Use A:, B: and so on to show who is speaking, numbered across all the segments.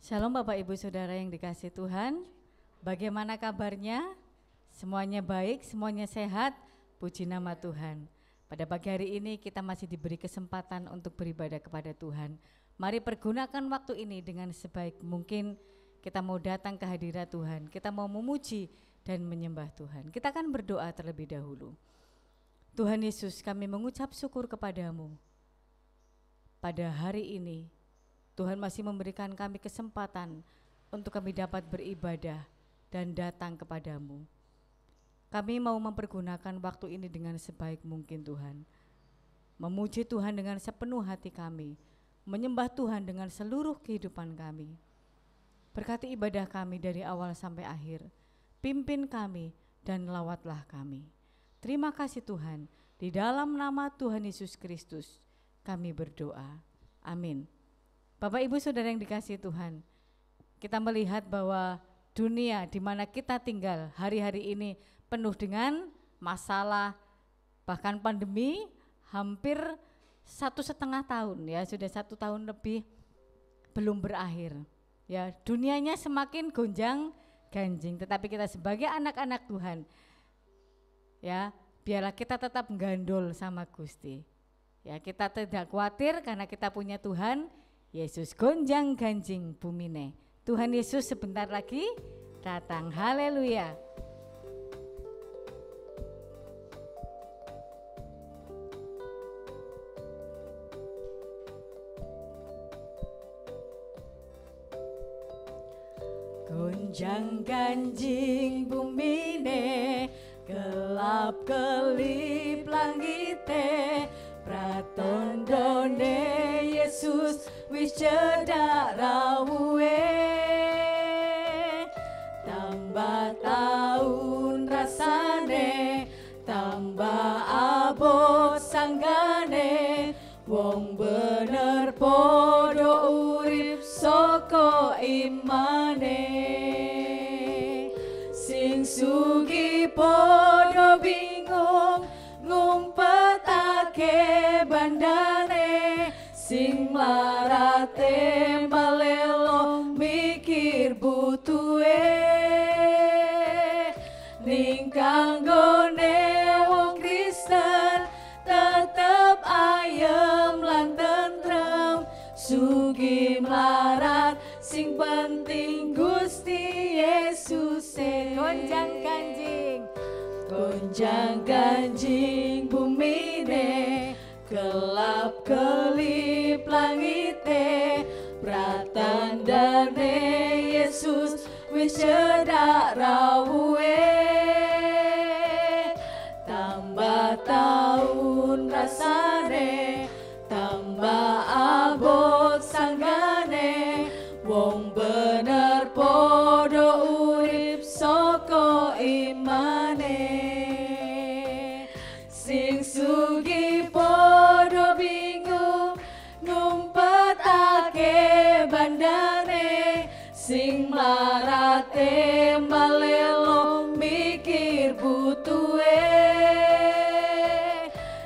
A: Shalom Bapak Ibu Saudara yang dikasihi Tuhan. Bagaimana kabarnya? Semuanya baik, semuanya sehat, puji nama Tuhan. Pada pagi hari ini kita masih diberi kesempatan untuk beribadah kepada Tuhan. Mari pergunakan waktu ini dengan sebaik mungkin. Kita mau datang ke hadirat Tuhan, kita mau memuji dan menyembah Tuhan. Kita akan berdoa terlebih dahulu. Tuhan Yesus, kami mengucap syukur kepadamu. Pada hari ini Tuhan masih memberikan kami kesempatan untuk kami dapat beribadah dan datang kepadamu. Kami mau mempergunakan waktu ini dengan sebaik mungkin Tuhan. Memuji Tuhan dengan sepenuh hati kami, menyembah Tuhan dengan seluruh kehidupan kami. Berkati ibadah kami dari awal sampai akhir, pimpin kami dan lawatlah kami. Terima kasih Tuhan, di dalam nama Tuhan Yesus Kristus kami berdoa. Amin. Bapak Ibu Saudara yang dikasihi Tuhan, kita melihat bahwa dunia di mana kita tinggal hari-hari ini penuh dengan masalah, bahkan pandemi hampir 1,5 tahun ya, sudah 1 tahun lebih belum berakhir. Ya, dunianya semakin gonjang ganjing, tetapi kita sebagai anak-anak Tuhan, ya biarlah kita tetap gandul sama Gusti. Ya, kita tidak khawatir karena kita punya Tuhan Yesus gonjang ganjing bumine. Tuhan Yesus sebentar lagi datang. Haleluya. Gonjang ganjing bumine, gelap kelip langite, pratandane Yesus wis cedak rawuhe. Tambah taun rasane, tambah abot sanggane, wong bener podo urip saka imane. Sing sugih podo bingung ngumpetake bandane, sing mlarate malelo mikir butuhe. Ning kanggone wong Kristen tetep ayem lan tentrem, sugih mlarat sing penting Gusti Yesus. Gonjang ganjing, gonjang ganjing bumine, gelap kelip langite, pratandane Yesus wis cedak rawuhe. Tambah taun rasane, tambah abot sanggane, wong bener podo urip saka imane. Sing sugih podo bingung ngumpetake bandane, sing mlarate malelo mikir butuhe.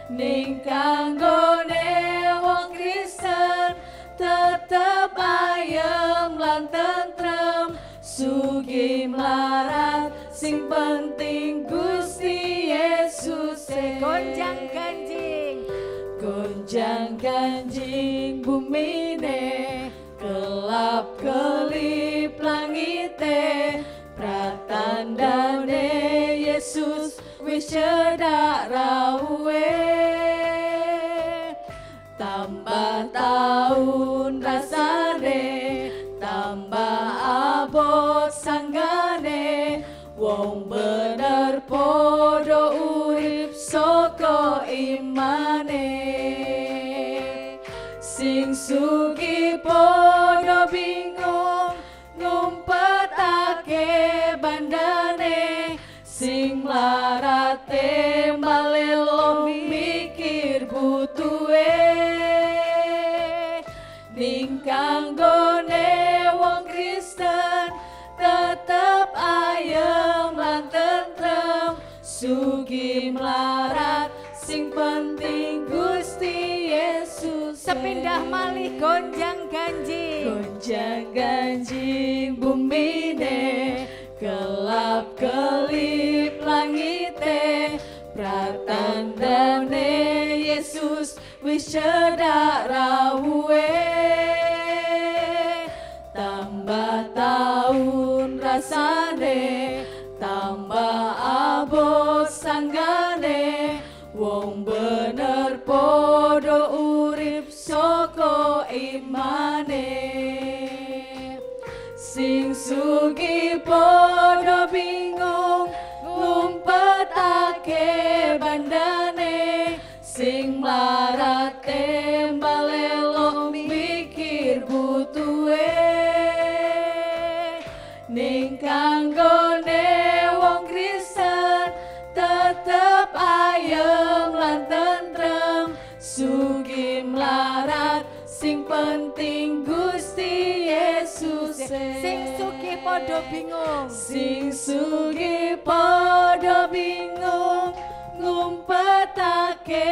A: Ning kanggone wong Kristen tetep ayem lan tentrem, sugih mlarat sing penting Gusti Yesus. Gonjang ganjing, gonjang ganjing bumine, gelap kelip langite, pratandane Yesus wis cedak rawuhe. Tambah taun rasane, tambah abot sanggane, wong bener podo urip saka imane. Sing sugih podo bingung ngumpetake bandane, sing mlarate malelo mikir butuhe. Ning kanggone wong Kristen tetep ayem lan tentrem, sugih mlarat sing penting Gusti Yesus. Sepindah malih gonjang ganjing, gonjang ganjing cedak rawe, tambah tahun rasane, tambah abot sanggane, wong bener podo urip soko imane. Sing sugih podo bingung ngumpetake bandane, sing mlarat tembalelo mikir butuhe. Ning kanggone wong Kristen tetep ayem lan tentrem, sugih mlarat sing penting Gusti Yesus. Sing sugih podo bingung, sing sugih podo bingung ngumpetake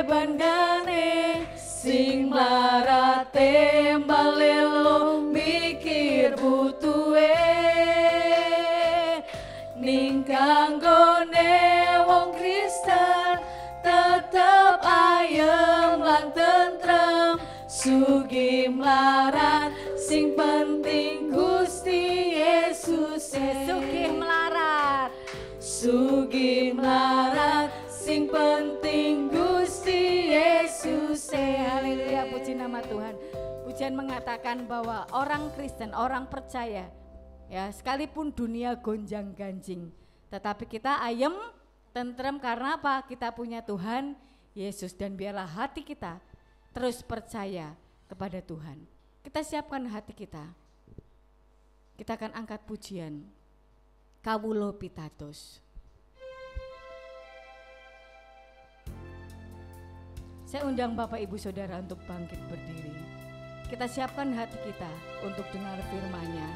A: bandane, sing mlarat tembalelo mikir butuhe. Ning kanggone wong Kristen tetep ayem lan tentrem, sugih mlarat sing penting Gusti Yesus. Sugih mlarat, sugih mlarat sing penting Gusti Yesus. Haleluya, puji nama Tuhan. Pujian mengatakan bahwa orang Kristen, orang percaya, ya sekalipun dunia gonjang-ganjing, tetapi kita ayem, tentrem karena apa? Kita punya Tuhan Yesus, dan biarlah hati kita terus percaya kepada Tuhan. Kita siapkan hati kita. Kita akan angkat pujian Kawulo Pitados. Saya undang Bapak Ibu Saudara untuk bangkit berdiri. Kita siapkan hati kita untuk dengar firman-Nya.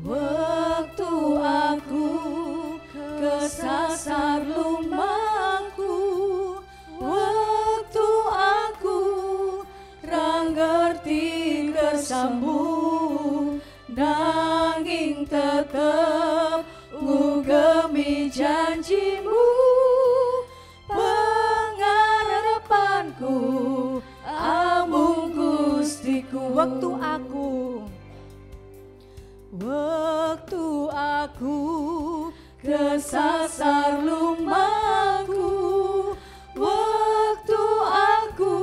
A: Waktu aku kesasar lumangku, waktu aku ra ngerti kesambung, nanging tetep ngugemi janjimu, pengarepanku amung Gustiku. Waktu aku kesasar lumangku, waktu aku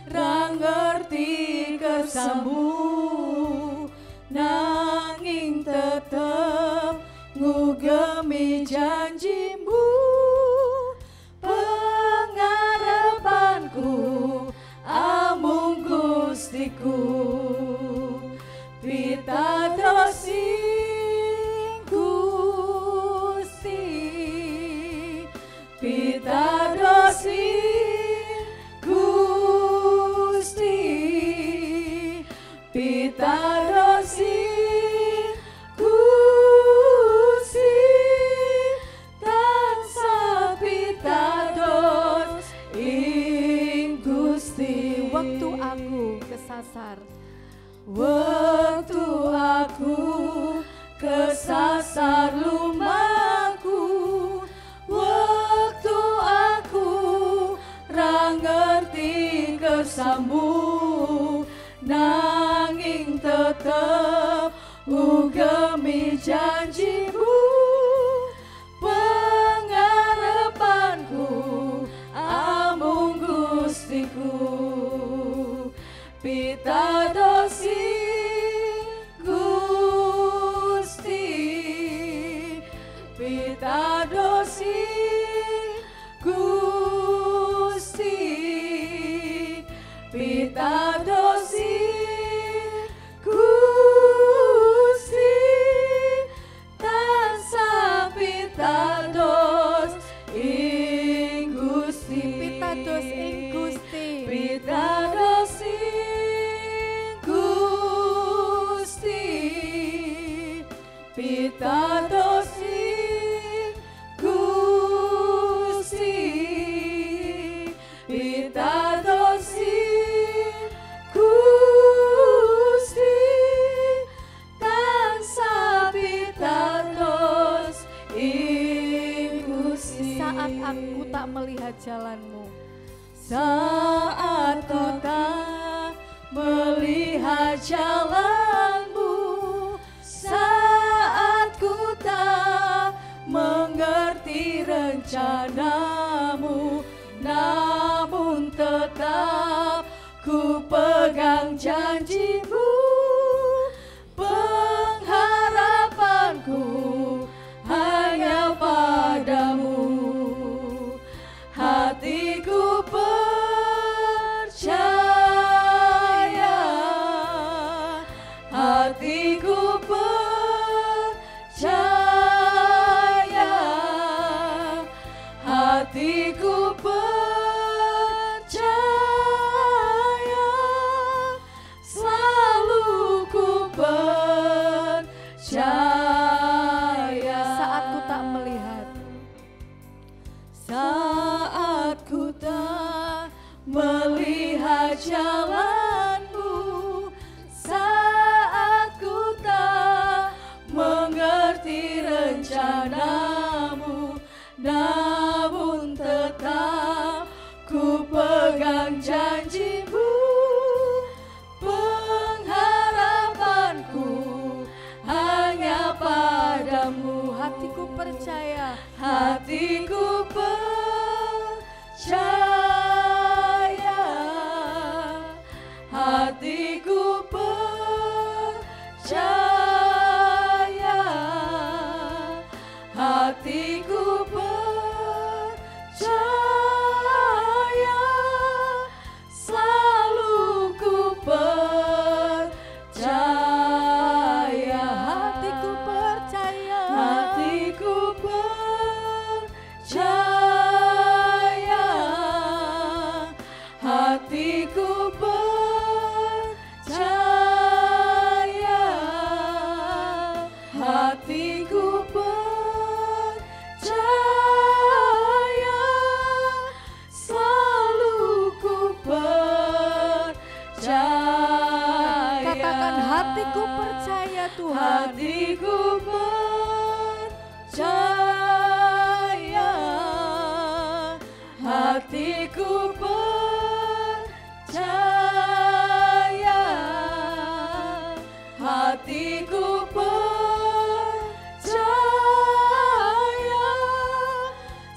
A: ra ngerti kesambung, nanging tetep ngugemi janjimu, pengarepanku amung Gustiku. Pitados ing Gusti, pitados ing Gusti, pitados ing Gusti, tansah pitados ing Gusti. Waktu aku kesasar, waktu aku kesasar lumangku, waktu aku ra ngerti kesambung, nanging tetep ngugemi janjimu, pengarepanku amung Gustiku. Pitados ing Gusti, pitados ing Gusti, pitados ing Gusti, tansah pitados ing Gusti, pitados ing Gusti, pitados pitados ing Gusti, pitados ing Gusti, tak melihat jalanmu, saat ku tak melihat jalanmu, saat ku tak mengerti rencanamu, namun tetap ku pegang janjimu. Pengharapanku hanya padamu, hatiku percaya, hatiku percaya, hatiku percaya, selalu ku percaya. Saat ku tak melihat, saat ku tak melihat jalanmu, saat ku tak mengerti rencanamu, namun tetap ku pegang janjimu. Pengharapanku hanya padamu, hatiku percaya, hatiku percaya, hatiku percaya, hatiku percaya, selalu ku percaya, hatiku percaya, hatiku percaya, hatiku percaya, hatiku percaya, selalu ku percaya. Katakan, hatiku percaya Tuhan, hatiku percaya, hatiku percaya, hatiku percaya,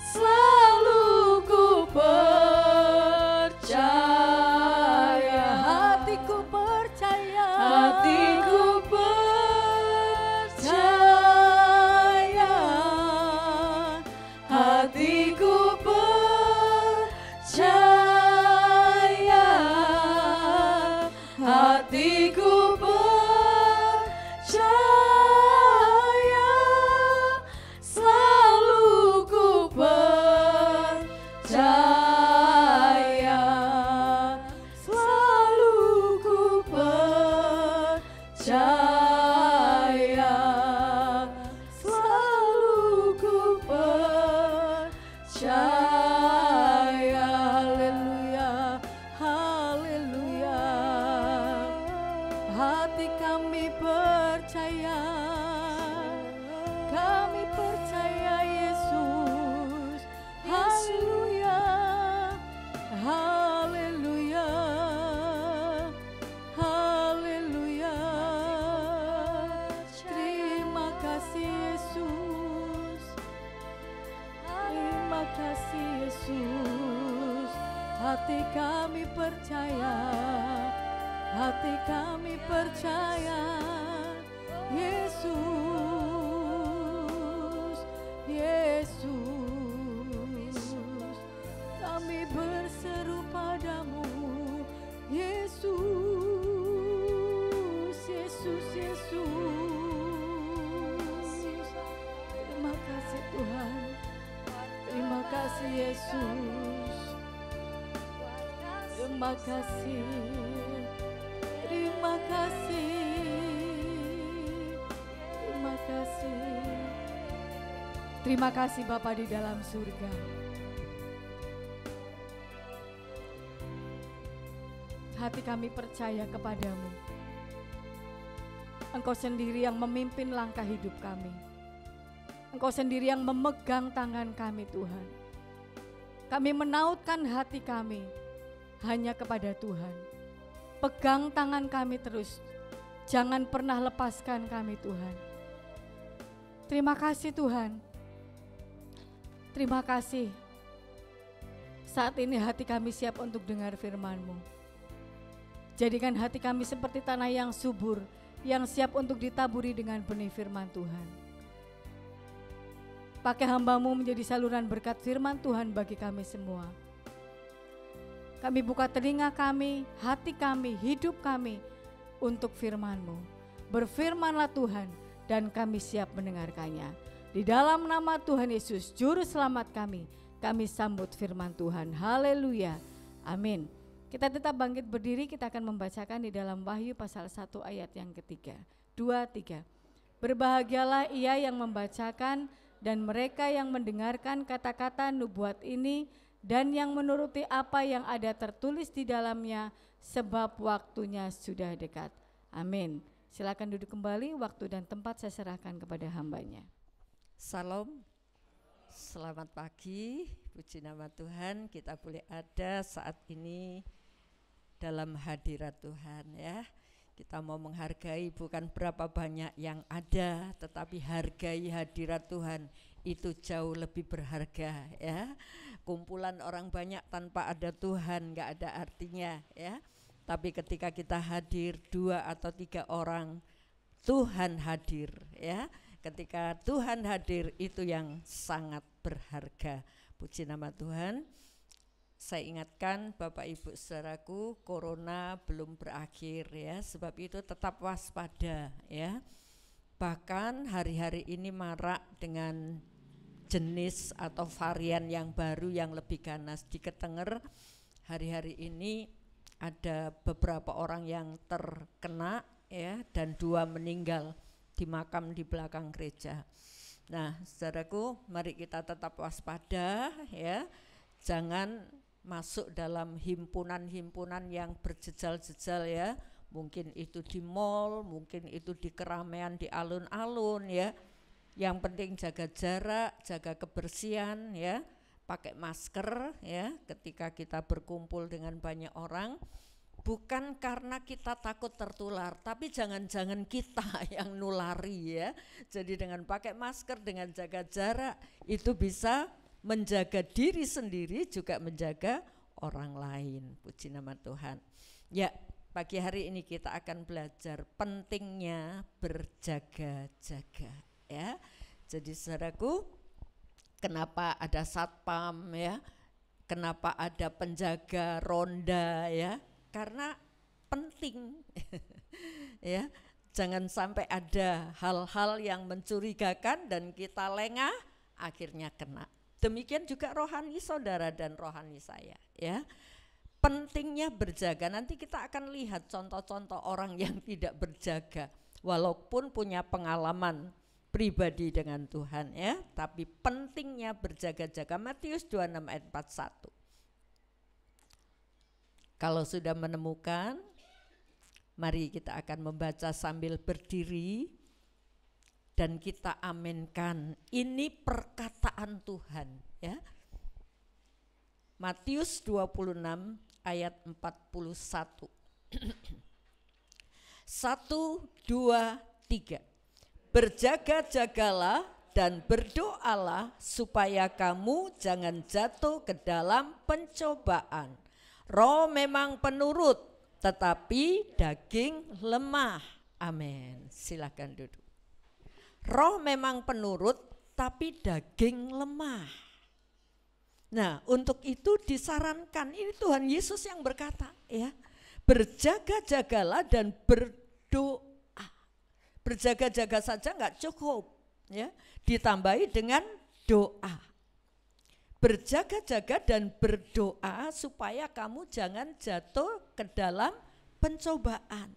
A: selalu ku percaya, hatiku percaya, hatiku percaya, hatiku percaya, hatiku percaya, selalu ku percaya, selalu ku percaya, selalu ku percaya. Haleluya, haleluya. Hati kami percaya, kami percaya Yesus. Haleluya, haleluya, haleluya. Terima kasih Yesus, terima kasih Yesus. Hati kami percaya, hati kami percaya Yesus, Yesus. Kami berseru padamu Yesus, Yesus, Yesus. Terima kasih Tuhan, terima kasih Yesus, terima kasih, terima kasih, terima kasih. Terima kasih Bapa di dalam surga. Hati kami percaya kepadamu. Engkau sendiri yang memimpin langkah hidup kami. Engkau sendiri yang memegang tangan kami Tuhan. Kami menautkan hati kami hanya kepada Tuhan. Pegang tangan kami terus, jangan pernah lepaskan kami Tuhan. Terima kasih Tuhan. Terima kasih. Saat ini hati kami siap untuk dengar firman-Mu. Jadikan hati kami seperti tanah yang subur, yang siap untuk ditaburi dengan benih firman Tuhan. Pakai hamba-Mu menjadi saluran berkat firman Tuhan bagi kami semua. Kami buka telinga kami, hati kami, hidup kami untuk firman-Mu. Berfirmanlah Tuhan dan kami siap mendengarkannya. Di dalam nama Tuhan Yesus, Juru Selamat kami sambut firman Tuhan. Haleluya. Amin. Kita tetap bangkit berdiri, kita akan membacakan di dalam Wahyu pasal 1 ayat yang ketiga. 2, 3. Berbahagialah ia yang membacakan dan mereka yang mendengarkan kata-kata nubuat ini dan yang menuruti apa yang ada tertulis di dalamnya, sebab waktunya sudah dekat. Amin. Silakan duduk kembali, waktu dan tempat saya serahkan kepada hambanya.
B: Salam, selamat pagi, puji nama Tuhan, kita boleh ada saat ini dalam hadirat Tuhan ya. Kita mau menghargai bukan berapa banyak yang ada, tetapi hargai hadirat Tuhan, itu jauh lebih berharga ya. Kumpulan orang banyak tanpa ada Tuhan gak ada artinya ya. Tapi ketika kita hadir 2 atau 3 orang, Tuhan hadir ya. Ketika Tuhan hadir itu yang sangat berharga. Puji nama Tuhan. Saya ingatkan Bapak Ibu saudaraku, corona belum berakhir ya, sebab itu tetap waspada ya. Bahkan hari-hari ini marak dengan jenis atau varian yang baru yang lebih ganas. Di Ketenger hari-hari ini ada beberapa orang yang terkena ya, dan 2 meninggal di makam di belakang gereja. Nah, saudaraku, mari kita tetap waspada ya. Jangan masuk dalam himpunan-himpunan yang berjejal-jejal ya. Mungkin itu di mall, mungkin itu di keramaian di alun-alun ya. Yang penting jaga jarak, jaga kebersihan ya. Pakai masker ya ketika kita berkumpul dengan banyak orang. Bukan karena kita takut tertular, tapi jangan-jangan kita yang nulari ya. Jadi dengan pakai masker, dengan jaga jarak, itu bisa menjaga diri sendiri juga menjaga orang lain. Puji nama Tuhan. Ya, pagi hari ini kita akan belajar pentingnya berjaga-jaga ya. Jadi saudaraku, kenapa ada satpam ya? Kenapa ada penjaga ronda ya? Karena penting ya. Jangan sampai ada hal-hal yang mencurigakan dan kita lengah akhirnya kena. Demikian juga rohani saudara dan rohani saya ya. Pentingnya berjaga, nanti kita akan lihat contoh-contoh orang yang tidak berjaga walaupun punya pengalaman pribadi dengan Tuhan ya, tapi pentingnya berjaga-jaga. Matius 26 ayat 41. Kalau sudah menemukan, mari kita akan membaca sambil berdiri. Dan kita aminkan, ini perkataan Tuhan ya. Matius 26 ayat 41. 1, 2, 3. Berjaga-jagalah dan berdoalah supaya kamu jangan jatuh ke dalam pencobaan. Roh memang penurut, tetapi daging lemah. Amin. Silakan duduk. Roh memang penurut, tapi daging lemah. Nah, untuk itu disarankan, ini Tuhan Yesus yang berkata ya, berjaga-jagalah dan berdoa. Berjaga-jaga saja enggak cukup ya, ditambahi dengan doa. Berjaga-jaga dan berdoa supaya kamu jangan jatuh ke dalam pencobaan.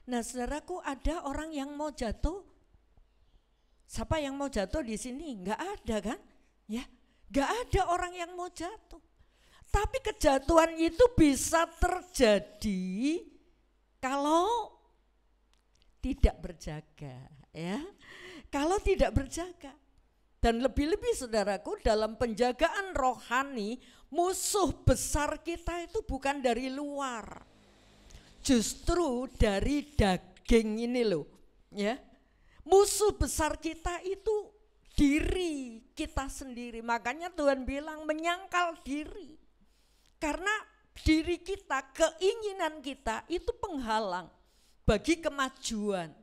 B: Nah, saudaraku, ada orang yang mau jatuh. Siapa yang mau jatuh di sini? Enggak ada kan? Ya, enggak ada orang yang mau jatuh. Tapi kejatuhan itu bisa terjadi kalau tidak berjaga, ya. Kalau tidak berjaga. Dan lebih-lebih saudaraku, dalam penjagaan rohani, musuh besar kita itu bukan dari luar. Justru dari daging ini loh, ya. Musuh besar kita itu diri kita sendiri. Makanya Tuhan bilang menyangkal diri. Karena diri kita, keinginan kita itu penghalang bagi kemajuan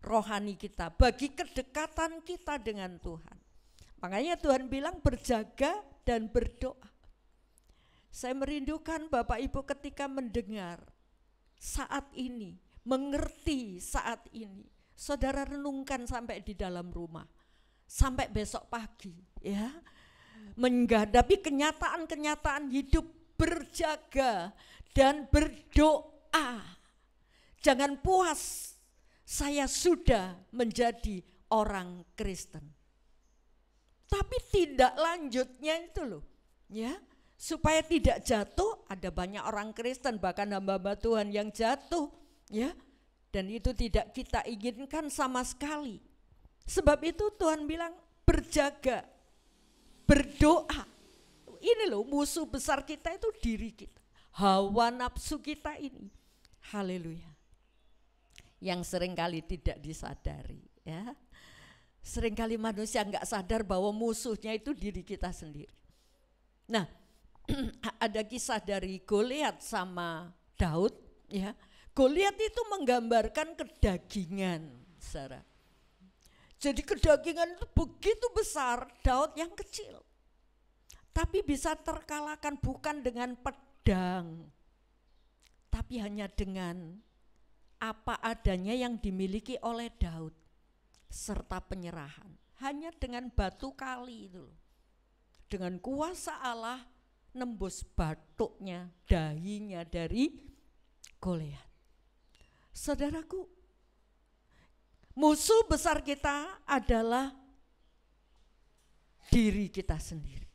B: rohani kita, bagi kedekatan kita dengan Tuhan. Makanya Tuhan bilang berjaga dan berdoa. Saya merindukan Bapak Ibu ketika mendengar saat ini, mengerti saat ini. Saudara renungkan sampai di dalam rumah, sampai besok pagi, ya. Menghadapi kenyataan-kenyataan hidup, berjaga dan berdoa. Jangan puas, saya sudah menjadi orang Kristen. Tapi tidak lanjutnya itu loh, ya. Supaya tidak jatuh, ada banyak orang Kristen bahkan hamba-hamba Tuhan yang jatuh, ya. Dan itu tidak kita inginkan sama sekali. Sebab itu Tuhan bilang berjaga, berdoa. Ini loh musuh besar kita itu diri kita. Hawa nafsu kita ini. Haleluya. Yang seringkali tidak disadari, ya. Seringkali manusia enggak sadar bahwa musuhnya itu diri kita sendiri. Nah, ada kisah dari Goliat sama Daud, ya. Goliat itu menggambarkan kedagingan, saudara. Jadi kedagingan itu begitu besar, Daud yang kecil. Tapi bisa terkalahkan bukan dengan pedang, tapi hanya dengan apa adanya yang dimiliki oleh Daud, serta penyerahan. Hanya dengan batu kali itu, dengan kuasa Allah nembus batuknya, dahinya dari Goliat. Saudaraku, musuh besar kita adalah diri kita sendiri.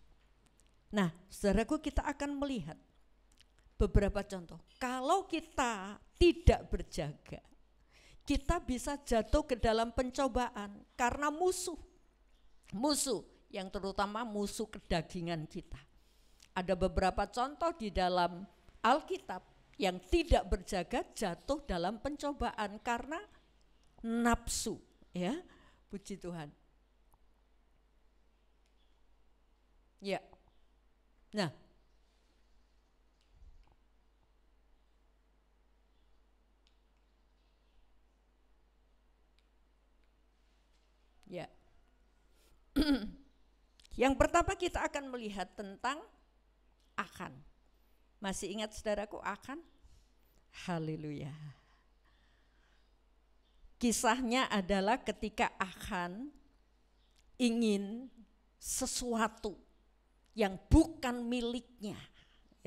B: Nah, saudaraku, kita akan melihat beberapa contoh. Kalau kita tidak berjaga, kita bisa jatuh ke dalam pencobaan karena musuh yang terutama musuh kedagingan kita. Ada beberapa contoh di dalam Alkitab yang tidak berjaga jatuh dalam pencobaan karena nafsu, ya. Puji Tuhan. Ya. Nah, ya. Yang pertama kita akan melihat tentang Akan. Masih ingat saudaraku Akan? Haleluya. Kisahnya adalah ketika Akan ingin sesuatu yang bukan miliknya,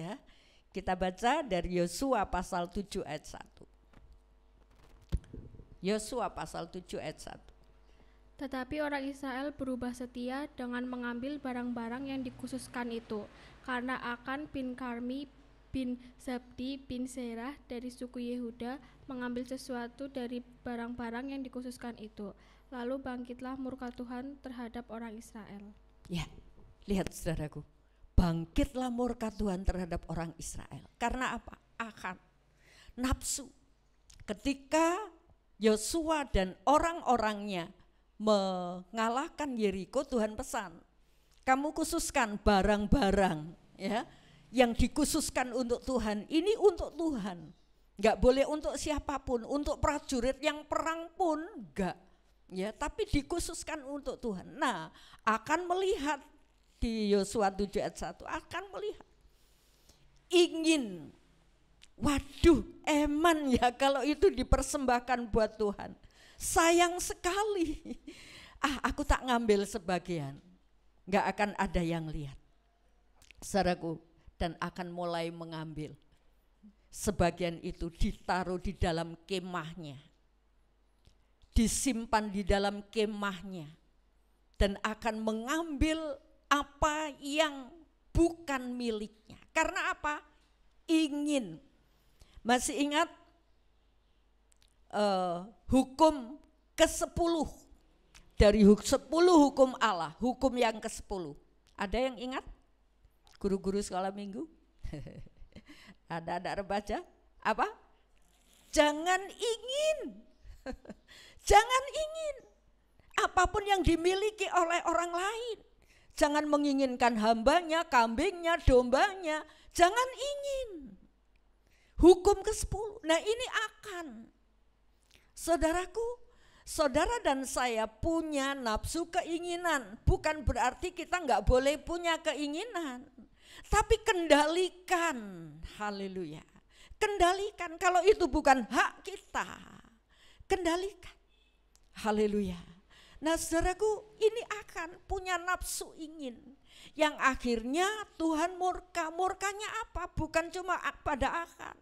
B: ya. Kita baca dari Yosua pasal 7 ayat 1. Yosua pasal 7 ayat 1.
C: Tetapi orang Israel berubah setia dengan mengambil barang-barang yang dikhususkan itu, karena Akan bin Karmi bin Zabdi bin Serah dari suku Yehuda mengambil sesuatu dari barang-barang yang dikhususkan itu. Lalu bangkitlah murka Tuhan terhadap orang Israel.
B: Ya, lihat saudaraku, bangkitlah murka Tuhan terhadap orang Israel. Karena apa? Akan nafsu. Ketika Yosua dan orang-orangnya mengalahkan Yeriko, Tuhan pesan, kamu khususkan barang-barang, ya, yang dikhususkan untuk Tuhan. Ini untuk Tuhan, enggak boleh untuk siapapun, untuk prajurit yang perang pun enggak, ya, tapi dikhususkan untuk Tuhan. Nah, akan melihat di Yosua 7 ayat 1, akan melihat, ingin, waduh, eman ya kalau itu dipersembahkan buat Tuhan. Sayang sekali, aku tak ngambil sebagian, enggak akan ada yang lihat, saudaraku. Dan akan mulai mengambil sebagian itu, ditaruh di dalam kemahnya, disimpan di dalam kemahnya, dan akan mengambil apa yang bukan miliknya. Karena apa? Ingin. Masih ingat hukum ke-10 dari 10 hukum Allah, hukum yang ke-10. Ada yang ingat? Guru-guru sekolah minggu? Ada anak remaja? Apa? Jangan ingin. Jangan ingin apapun yang dimiliki oleh orang lain. Jangan menginginkan hambanya, kambingnya, dombanya. Jangan ingin. Hukum ke-10. Nah ini akan. Saudaraku, saudara dan saya punya nafsu keinginan. Bukan berarti kita nggak boleh punya keinginan. Tapi kendalikan. Haleluya. Kendalikan. Kalau itu bukan hak kita. Kendalikan. Haleluya. Nah saudaraku, ini akan punya nafsu ingin. Yang akhirnya Tuhan murka. Murkanya apa? Bukan cuma pada akan.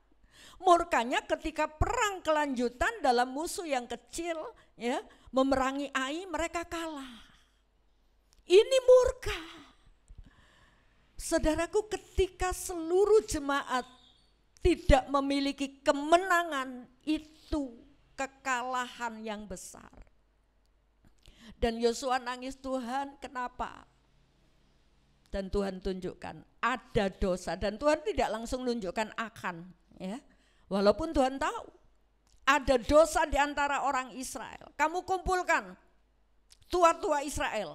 B: Murkanya ketika perang kelanjutan dalam musuh yang kecil, ya, memerangi Ai, mereka kalah. Ini murka. Saudaraku, ketika seluruh jemaat tidak memiliki kemenangan, itu kekalahan yang besar. Dan Yosua nangis, Tuhan kenapa? Dan Tuhan tunjukkan ada dosa, dan Tuhan tidak langsung menunjukkan akan, ya. Walaupun Tuhan tahu ada dosa di antara orang Israel. Kamu kumpulkan tua-tua Israel,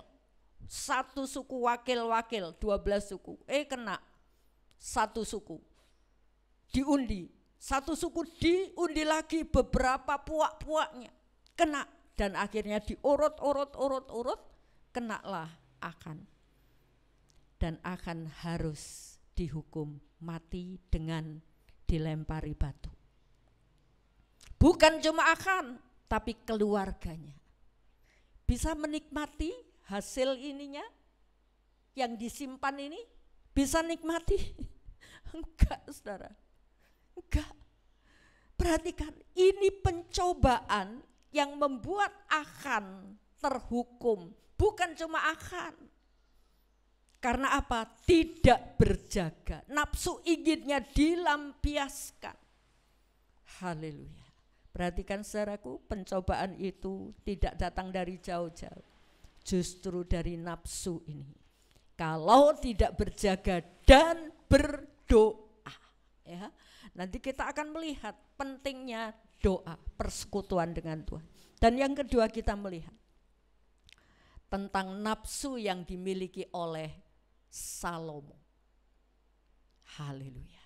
B: satu suku wakil-wakil, 12 suku. Kena satu suku diundi, satu suku diundi lagi, beberapa puak-puaknya kena, dan akhirnya diurut, kenalah akan. Dan akan harus dihukum mati dengan dilempari batu. Bukan cuma akan, tapi keluarganya bisa menikmati hasil ininya yang disimpan ini, bisa nikmati. Enggak, saudara, enggak. Perhatikan, ini pencobaan yang membuat akan terhukum, bukan cuma akan. Karena apa? Tidak berjaga. Nafsu inginnya dilampiaskan. Haleluya. Perhatikan saudaraku, pencobaan itu tidak datang dari jauh-jauh. Justru dari nafsu ini. Kalau tidak berjaga dan berdoa. Ya, nanti kita akan melihat pentingnya doa, persekutuan dengan Tuhan. Dan yang kedua kita melihat tentang nafsu yang dimiliki oleh Salomo. Haleluya.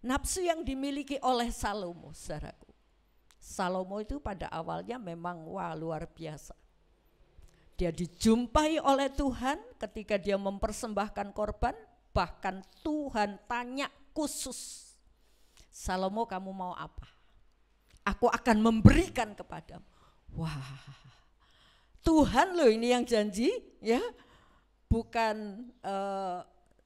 B: Nafsu yang dimiliki oleh Salomo, saudaraku. Salomo itu pada awalnya memang luar biasa. Dia dijumpai oleh Tuhan ketika dia mempersembahkan korban, bahkan Tuhan tanya khusus, Salomo kamu mau apa? Aku akan memberikan kepadamu. Wah, Tuhan loh ini yang janji, ya. Bukan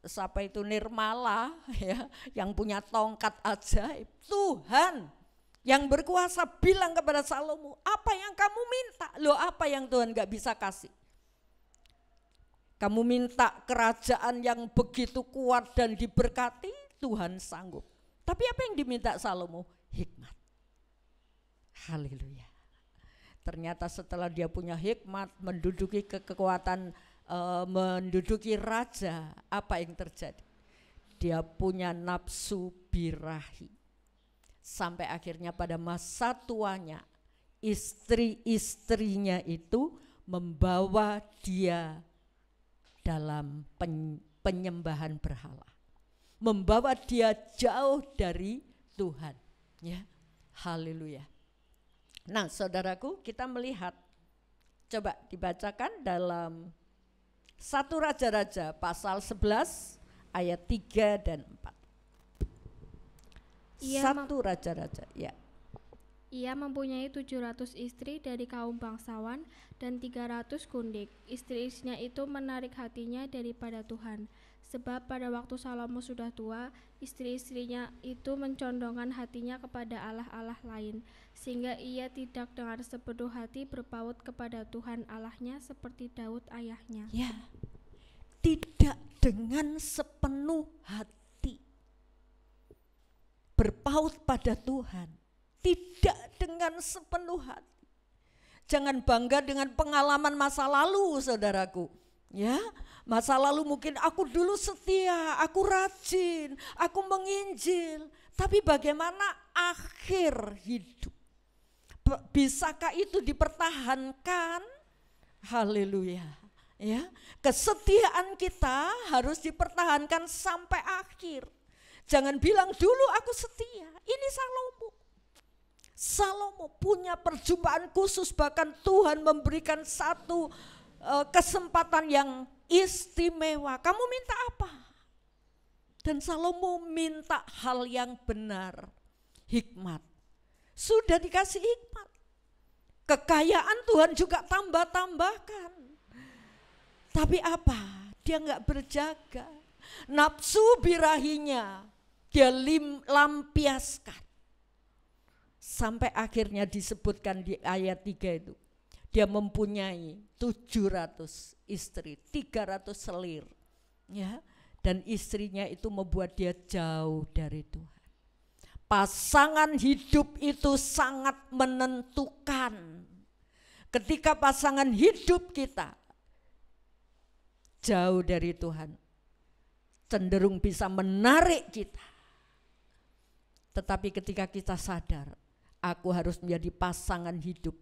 B: siapa itu Nirmala, ya, yang punya tongkat ajaib. Tuhan yang berkuasa bilang kepada Salomo, apa yang kamu minta? Loh, apa yang Tuhan gak bisa kasih? Kamu minta kerajaan yang begitu kuat dan diberkati, Tuhan sanggup. Tapi apa yang diminta Salomo? Hikmat. Haleluya. Ternyata setelah dia punya hikmat, menduduki kekuatan, menduduki raja, apa yang terjadi? Dia punya nafsu birahi. Sampai akhirnya pada masa tuanya, istri-istrinya itu membawa dia dalam penyembahan berhala. Membawa dia jauh dari Tuhan. Ya, haleluya. Nah saudaraku, kita melihat, coba dibacakan dalam 1 Raja-Raja pasal 11 ayat 3 dan 4. 1 Raja-Raja, ya.
C: Ia mempunyai 700 istri dari kaum bangsawan dan 300 kundik. Istri-istrinya itu menarik hatinya daripada Tuhan. Sebab pada waktu Salomo sudah tua, istri-istrinya itu mencondongkan hatinya kepada allah-allah lain, sehingga ia tidak dengan sepenuh hati berpaut kepada Tuhan Allahnya seperti Daud ayahnya.
B: Ya, tidak dengan sepenuh hati berpaut pada Tuhan, tidak dengan sepenuh hati. Jangan bangga dengan pengalaman masa lalu, saudaraku. Ya, masa lalu mungkin aku dulu setia, aku rajin, aku menginjil. Tapi bagaimana akhir hidup? Bisakah itu dipertahankan? Haleluya. Ya, kesetiaan kita harus dipertahankan sampai akhir. Jangan bilang dulu aku setia. Ini Salomo punya perjumpaan khusus, bahkan Tuhan memberikan satu kesempatan yang istimewa. Kamu minta apa? Dan Salomo minta hal yang benar, hikmat. Sudah dikasih hikmat. Kekayaan Tuhan juga tambah-tambahkan. Tapi apa? Dia enggak berjaga. Nafsu birahinya dia lampiaskan. Sampai akhirnya disebutkan di ayat 3 itu. Dia mempunyai 700 istri, 300 selir. Ya, dan istrinya itu membuat dia jauh dari Tuhan. Pasangan hidup itu sangat menentukan. Ketika pasangan hidup kita jauh dari Tuhan, cenderung bisa menarik kita. Tetapi ketika kita sadar, aku harus menjadi pasangan hidup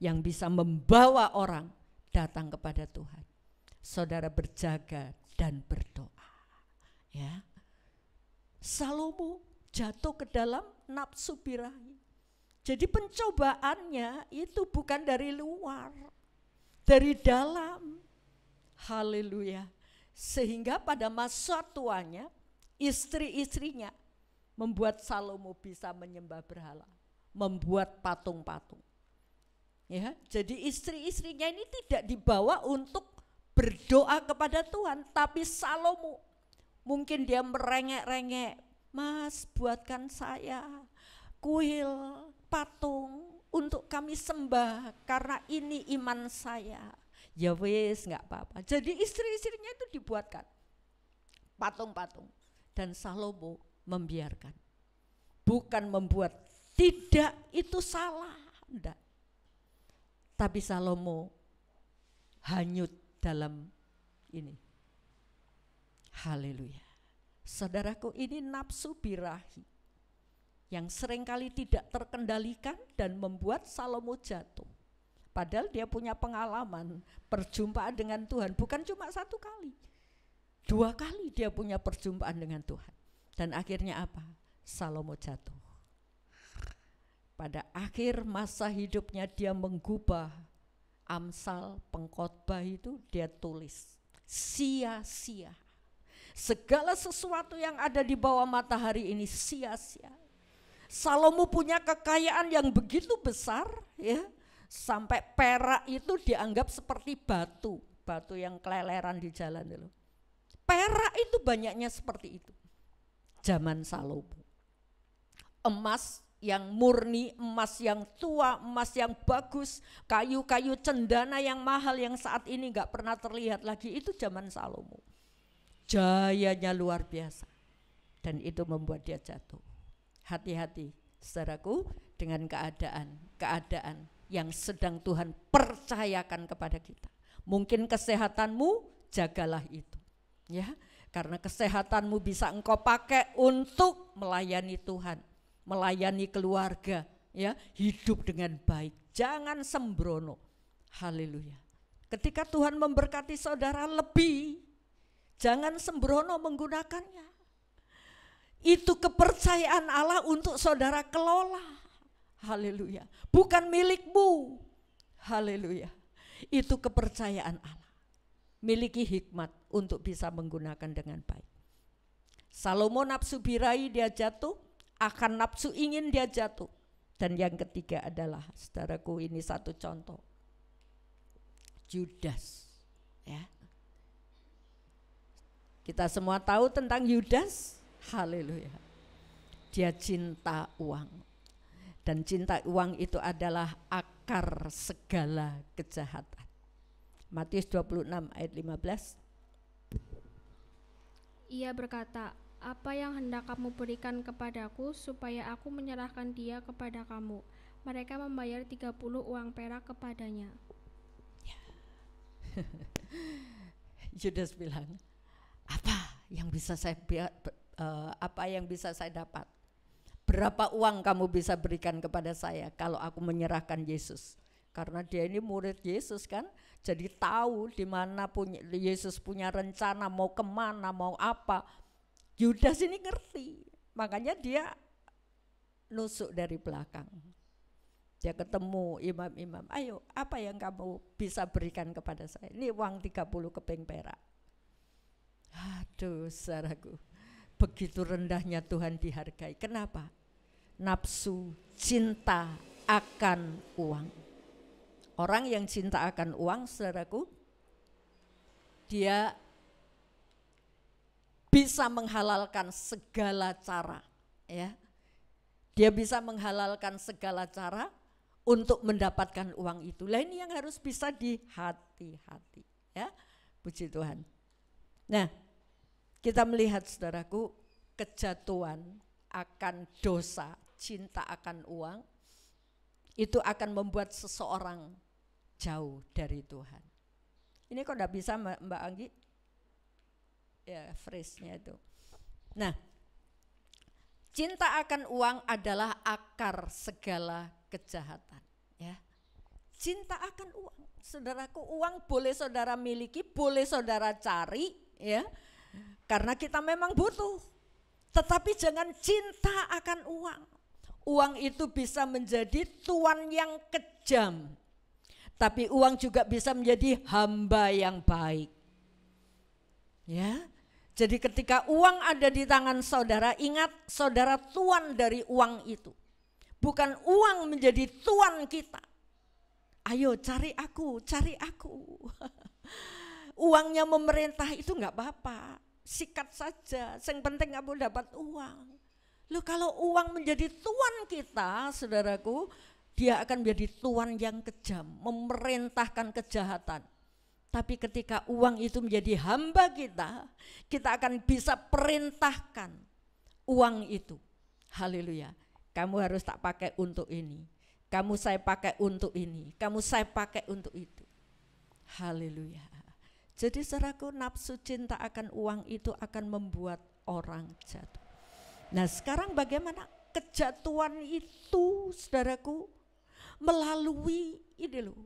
B: yang bisa membawa orang datang kepada Tuhan. Saudara berjaga dan berdoa. Ya, Salomo jatuh ke dalam nafsu birahi. Jadi pencobaannya itu bukan dari luar, dari dalam. Haleluya. Sehingga pada masa tuanya istri-istrinya membuat Salomo bisa menyembah berhala, membuat patung-patung. Ya, jadi istri-istrinya ini tidak dibawa untuk berdoa kepada Tuhan, tapi Salomo mungkin dia merengek-rengek, Mas, buatkan saya kuil patung untuk kami sembah karena ini iman saya. Ya wis, enggak apa-apa. Jadi istri-istrinya itu dibuatkan patung-patung dan Salomo membiarkan. Bukan membuat, tidak itu salah, enggak. Tapi Salomo hanyut dalam ini. Haleluya. Saudaraku, ini nafsu birahi yang seringkali tidak terkendalikan dan membuat Salomo jatuh. Padahal dia punya pengalaman perjumpaan dengan Tuhan, bukan cuma 1 kali, 2 kali dia punya perjumpaan dengan Tuhan. Dan akhirnya apa? Salomo jatuh. Pada akhir masa hidupnya dia menggubah Amsal pengkhotbah itu, dia tulis sia-sia. Segala sesuatu yang ada di bawah matahari ini sia-sia. Salomo punya kekayaan yang begitu besar, ya, sampai perak itu dianggap seperti batu yang keleleran di jalan dulu. Perak itu banyaknya seperti itu. Zaman Salomo. Emas yang murni, emas yang tua, emas yang bagus, kayu-kayu cendana yang mahal yang saat ini enggak pernah terlihat lagi, itu zaman Salomo. Jayanya luar biasa. Dan itu membuat dia jatuh. Hati-hati, saudaraku, dengan keadaan yang sedang Tuhan percayakan kepada kita. Mungkin kesehatanmu, jagalah itu. Ya, karena kesehatanmu bisa engkau pakai untuk melayani Tuhan, melayani keluarga, ya, hidup dengan baik. Jangan sembrono. Haleluya. Ketika Tuhan memberkati saudara lebih, jangan sembrono menggunakannya. Itu kepercayaan Allah untuk saudara kelola. Haleluya. Bukan milikmu. Haleluya. Itu kepercayaan Allah. Miliki hikmat untuk bisa menggunakan dengan baik. Salomo nafsu birahi dia jatuh, akan nafsu ingin dia jatuh. Dan yang ketiga adalah, saudaraku, ini satu contoh. Yudas. Ya. Kita semua tahu tentang Yudas. Haleluya. Dia cinta uang. Dan cinta uang itu adalah akar segala kejahatan. Matius 26 ayat 15.
C: Ia berkata, apa yang hendak kamu berikan kepadaku supaya aku menyerahkan dia kepada kamu? Mereka membayar 30 uang perak kepadanya.
B: Yudas bilang, apa yang bisa saya dapat? Berapa uang kamu bisa berikan kepada saya kalau aku menyerahkan Yesus? Karena dia ini murid Yesus kan, jadi tahu di mana Yesus punya rencana, mau kemana, mau apa. Yudas ini ngerti, makanya dia nusuk dari belakang. Dia ketemu imam-imam, ayo apa yang kamu bisa berikan kepada saya? Ini uang 30 keping perak. Aduh saudaraku, begitu rendahnya Tuhan dihargai. Kenapa? Nafsu cinta akan uang. Orang yang cinta akan uang, saudaraku, dia bisa menghalalkan segala cara, ya. Dia bisa menghalalkan segala cara untuk mendapatkan uang itu. Lah ini yang harus bisa dihati-hati, ya. Puji Tuhan. Nah, kita melihat saudaraku, kejatuhan akan dosa, cinta akan uang, itu akan membuat seseorang jauh dari Tuhan. Ini kok enggak bisa Mbak Anggi? Ya, phrase-nya itu. Nah, cinta akan uang adalah akar segala kejahatan, ya. Cinta akan uang. Saudaraku, uang boleh saudara miliki, boleh saudara cari, ya. Karena kita memang butuh. Tetapi jangan cinta akan uang. Uang itu bisa menjadi tuan yang kejam. Tapi uang juga bisa menjadi hamba yang baik. Ya. Jadi ketika uang ada di tangan saudara, ingat saudara tuan dari uang itu. Bukan uang menjadi tuan kita. Ayo cari aku, cari aku. Uangnya memerintah itu enggak apa-apa. Sikat saja, yang penting kamu dapat uang. Loh kalau uang menjadi tuan kita, saudaraku, dia akan menjadi tuan yang kejam, memerintahkan kejahatan. Tapi ketika uang itu menjadi hamba kita, kita akan bisa perintahkan uang itu. Haleluya. Kamu harus tak pakai untuk ini. Kamu saya pakai untuk ini. Kamu saya pakai untuk itu. Haleluya. Jadi saudaraku, nafsu cinta akan uang itu akan membuat orang jatuh. Nah sekarang bagaimana kejatuhan itu saudaraku melalui ini loh,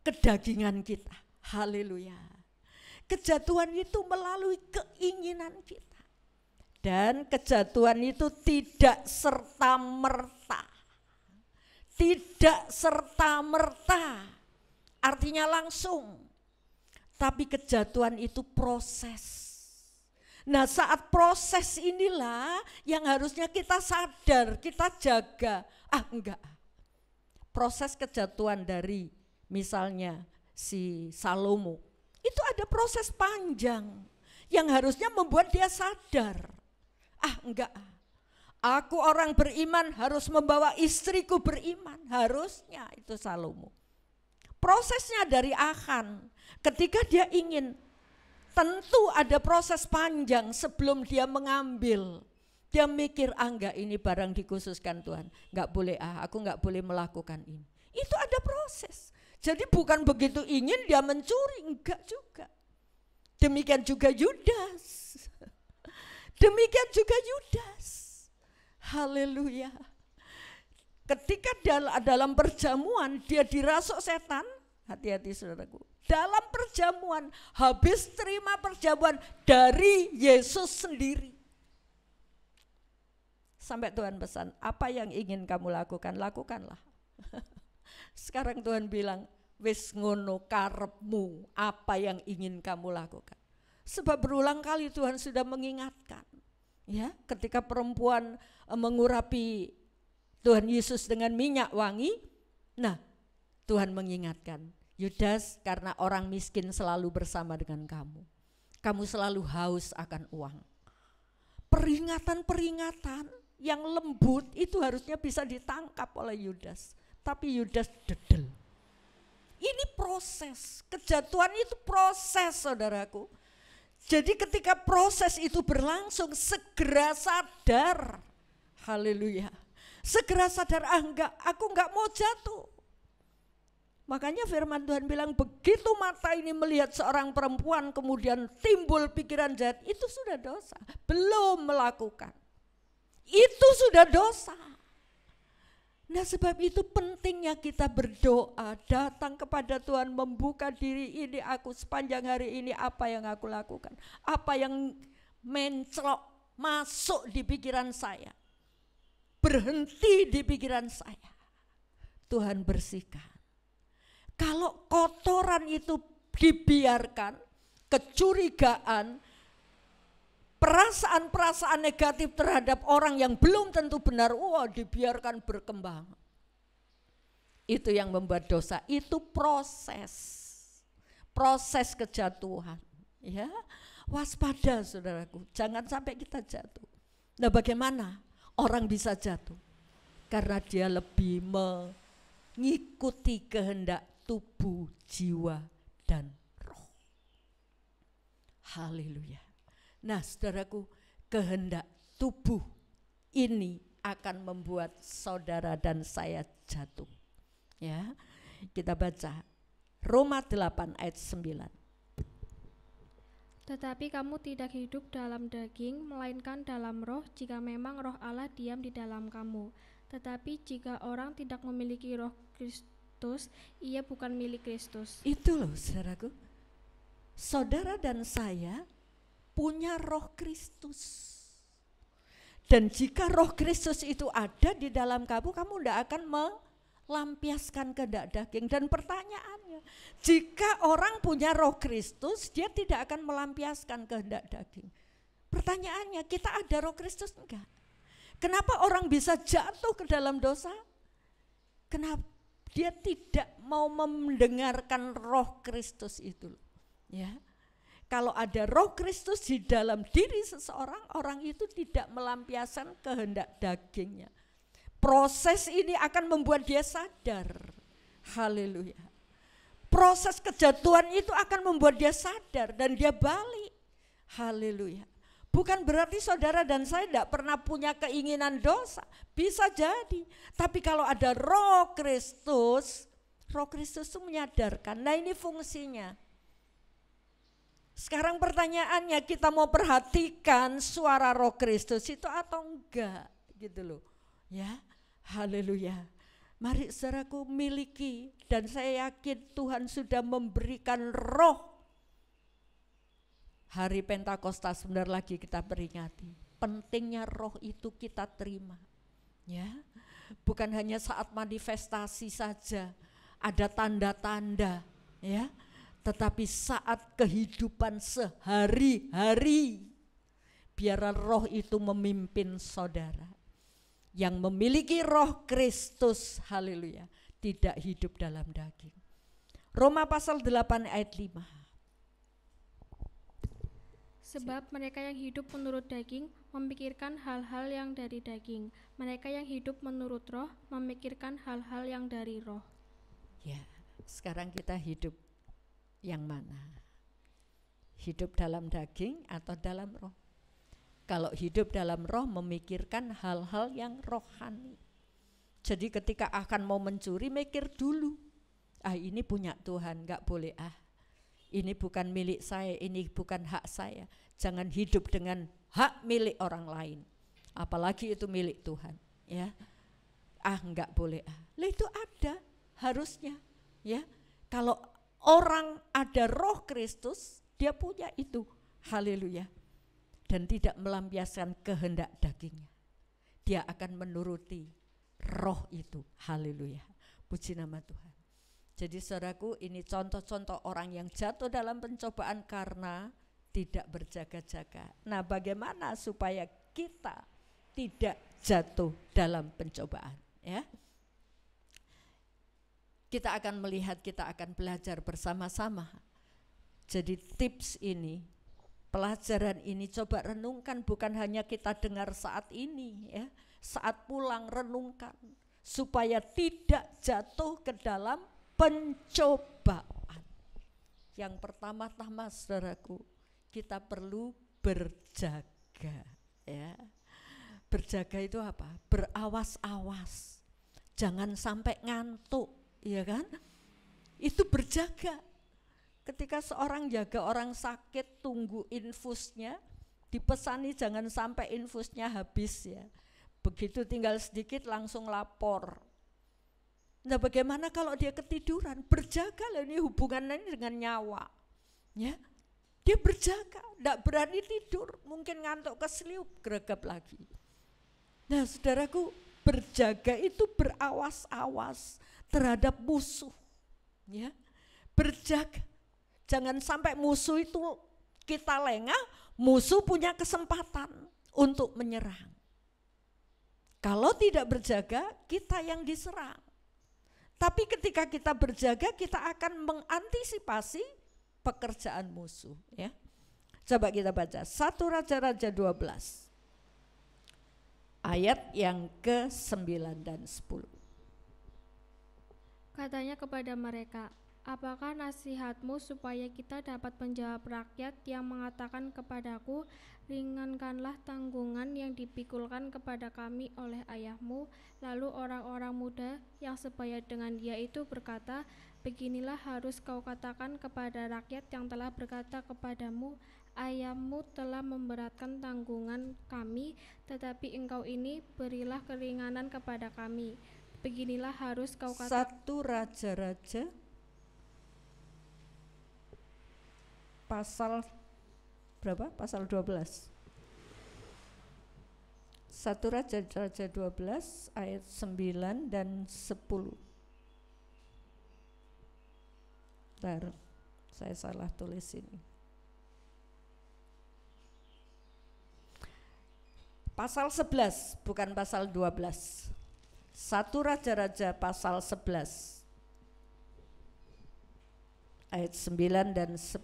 B: kedagingan kita. Haleluya. Kejatuhan itu melalui keinginan kita. Dan kejatuhan itu tidak serta-merta. Tidak serta-merta. Artinya langsung. Tapi kejatuhan itu proses. Nah saat proses inilah yang harusnya kita sadar, kita jaga. Enggak. Proses kejatuhan dari misalnya si Salomo, itu ada proses panjang yang harusnya membuat dia sadar. Enggak. Aku orang beriman harus membawa istriku beriman. Harusnya itu Salomo. Prosesnya dari Achan, ketika dia ingin, tentu ada proses panjang sebelum dia mengambil. Dia mikir, enggak ini barang dikhususkan Tuhan. Enggak boleh, aku enggak boleh melakukan ini. Itu ada proses. Jadi bukan begitu ingin dia mencuri, enggak juga. Demikian juga Yudas. Demikian juga Yudas. Haleluya. Ketika dalam perjamuan dia dirasuk setan, hati-hati saudaraku. Dalam perjamuan, habis terima perjamuan dari Yesus sendiri. Sampai Tuhan pesan, apa yang ingin kamu lakukan, lakukanlah. Sekarang Tuhan bilang, wis ngono karepmu, apa yang ingin kamu lakukan. Sebab berulang kali Tuhan sudah mengingatkan. Ya, ketika perempuan mengurapi Tuhan Yesus dengan minyak wangi, nah Tuhan mengingatkan, Yudas, karena orang miskin selalu bersama dengan kamu. Kamu selalu haus akan uang. Peringatan-peringatan yang lembut itu harusnya bisa ditangkap oleh Yudas. Tapi Yudas dedel. Ini proses, kejatuhan itu proses saudaraku. Jadi ketika proses itu berlangsung segera sadar. Haleluya. Segera sadar, aku enggak mau jatuh. Makanya firman Tuhan bilang, begitu mata ini melihat seorang perempuan kemudian timbul pikiran jahat, itu sudah dosa. Belum melakukan, itu sudah dosa. Nah sebab itu pentingnya kita berdoa, datang kepada Tuhan, membuka diri, ini aku sepanjang hari ini apa yang aku lakukan, apa yang menclok masuk di pikiran saya, berhenti di pikiran saya, Tuhan bersihkan. Kalau kotoran itu dibiarkan, kecurigaan, perasaan-perasaan negatif terhadap orang yang belum tentu benar, dibiarkan berkembang. Itu yang membuat dosa, itu proses kejatuhan. Ya, waspada saudaraku, jangan sampai kita jatuh. Nah bagaimana orang bisa jatuh? Karena dia lebih mengikuti kehendak tubuh, jiwa, dan roh. Haleluya. Nah saudaraku, kehendak tubuh ini akan membuat saudara dan saya jatuh. Ya, kita baca Roma 8 ayat 9.
C: Tetapi kamu tidak hidup dalam daging, melainkan dalam roh, jika memang roh Allah diam di dalam kamu. Tetapi jika orang tidak memiliki roh Kristus, ia bukan milik Kristus.
B: Itu loh saudaraku, saudara dan saya punya roh Kristus. Dan jika roh Kristus itu ada di dalam kamu tidak akan melampiaskan kehendak daging. Dan pertanyaannya, jika orang punya roh Kristus, dia tidak akan melampiaskan kehendak daging. Pertanyaannya, kita ada roh Kristus enggak? Kenapa orang bisa jatuh ke dalam dosa? Kenapa? Dia tidak mau mendengarkan roh Kristus itu. Ya. Kalau ada roh Kristus di dalam diri seseorang, orang itu tidak melampiaskan kehendak dagingnya. Proses ini akan membuat dia sadar. Haleluya. Proses kejatuhan itu akan membuat dia sadar dan dia balik. Haleluya. Bukan berarti saudara dan saya tidak pernah punya keinginan dosa. Bisa jadi. Tapi kalau ada roh Kristus itu menyadarkan. Nah ini fungsinya. Sekarang pertanyaannya, kita mau perhatikan suara roh Kristus itu atau enggak gitu loh. Ya, haleluya. Mari saudaraku miliki, dan saya yakin Tuhan sudah memberikan roh. Hari Pentakosta sebentar lagi kita peringati. Pentingnya roh itu kita terima. Ya. Bukan hanya saat manifestasi saja ada tanda-tanda, ya. Tetapi saat kehidupan sehari-hari, biarlah roh itu memimpin saudara. Yang memiliki roh Kristus, haleluya, tidak hidup dalam daging. Roma pasal 8 ayat 5.
C: Sebab mereka yang hidup menurut daging memikirkan hal-hal yang dari daging. Mereka yang hidup menurut roh memikirkan hal-hal yang dari roh.
B: Ya, sekarang kita hidup yang mana? Hidup dalam daging atau dalam roh? Kalau hidup dalam roh memikirkan hal-hal yang rohani. Jadi ketika akan mau mencuri, mikir dulu. Ini punya Tuhan, gak boleh ini bukan milik saya, ini bukan hak saya. Jangan hidup dengan hak milik orang lain, apalagi itu milik Tuhan. Ya, enggak boleh. Lah itu ada harusnya. Ya, kalau orang ada roh Kristus, dia punya itu. Haleluya. Dan tidak melampiaskan kehendak dagingnya. Dia akan menuruti roh itu. Haleluya. Puji nama Tuhan. Jadi saudaraku, ini contoh-contoh orang yang jatuh dalam pencobaan karena tidak berjaga-jaga. Nah, bagaimana supaya kita tidak jatuh dalam pencobaan, ya? Kita akan melihat, kita akan belajar bersama-sama. Jadi tips ini, pelajaran ini coba renungkan, bukan hanya kita dengar saat ini, ya. Saat pulang renungkan supaya tidak jatuh ke dalam pencobaan. Yang pertama-tama saudaraku, kita perlu berjaga, ya. Berjaga itu apa? Berawas-awas. Jangan sampai ngantuk, ya kan? Itu berjaga. Ketika seorang jaga orang sakit, tunggu infusnya, dipesani jangan sampai infusnya habis ya. Begitu tinggal sedikit langsung lapor. Nah, bagaimana kalau dia ketiduran? Berjaga lah, ini hubungannya dengan nyawa. Ya. Dia berjaga, tidak berani tidur, mungkin ngantuk keseliup, geregap lagi. Nah, saudaraku, berjaga itu berawas-awas terhadap musuh. Ya. Berjaga. Jangan sampai musuh itu kita lengah, musuh punya kesempatan untuk menyerang. Kalau tidak berjaga, kita yang diserang. Tapi ketika kita berjaga, kita akan mengantisipasi pekerjaan musuh. Ya. Coba kita baca 1 Raja-Raja 12. Ayat yang ke-9 dan 10.
C: Katanya kepada mereka, apakah nasihatmu supaya kita dapat menjawab rakyat yang mengatakan kepadaku, ringankanlah tanggungan yang dipikulkan kepada kami oleh ayahmu. Lalu orang-orang muda yang sebaya dengan dia itu berkata, beginilah harus kau katakan kepada rakyat yang telah berkata kepadamu, ayahmu telah memberatkan tanggungan kami, tetapi engkau ini berilah keringanan kepada kami. Beginilah harus kau katakan.
B: 1 Raja-Raja pasal berapa? Pasal 12. 1 Raja-Raja 12 ayat 9 dan 10. Bentar, saya salah tulis ini. Pasal 11, bukan pasal 12. 1 Raja-Raja pasal 11 ayat 9 dan 10.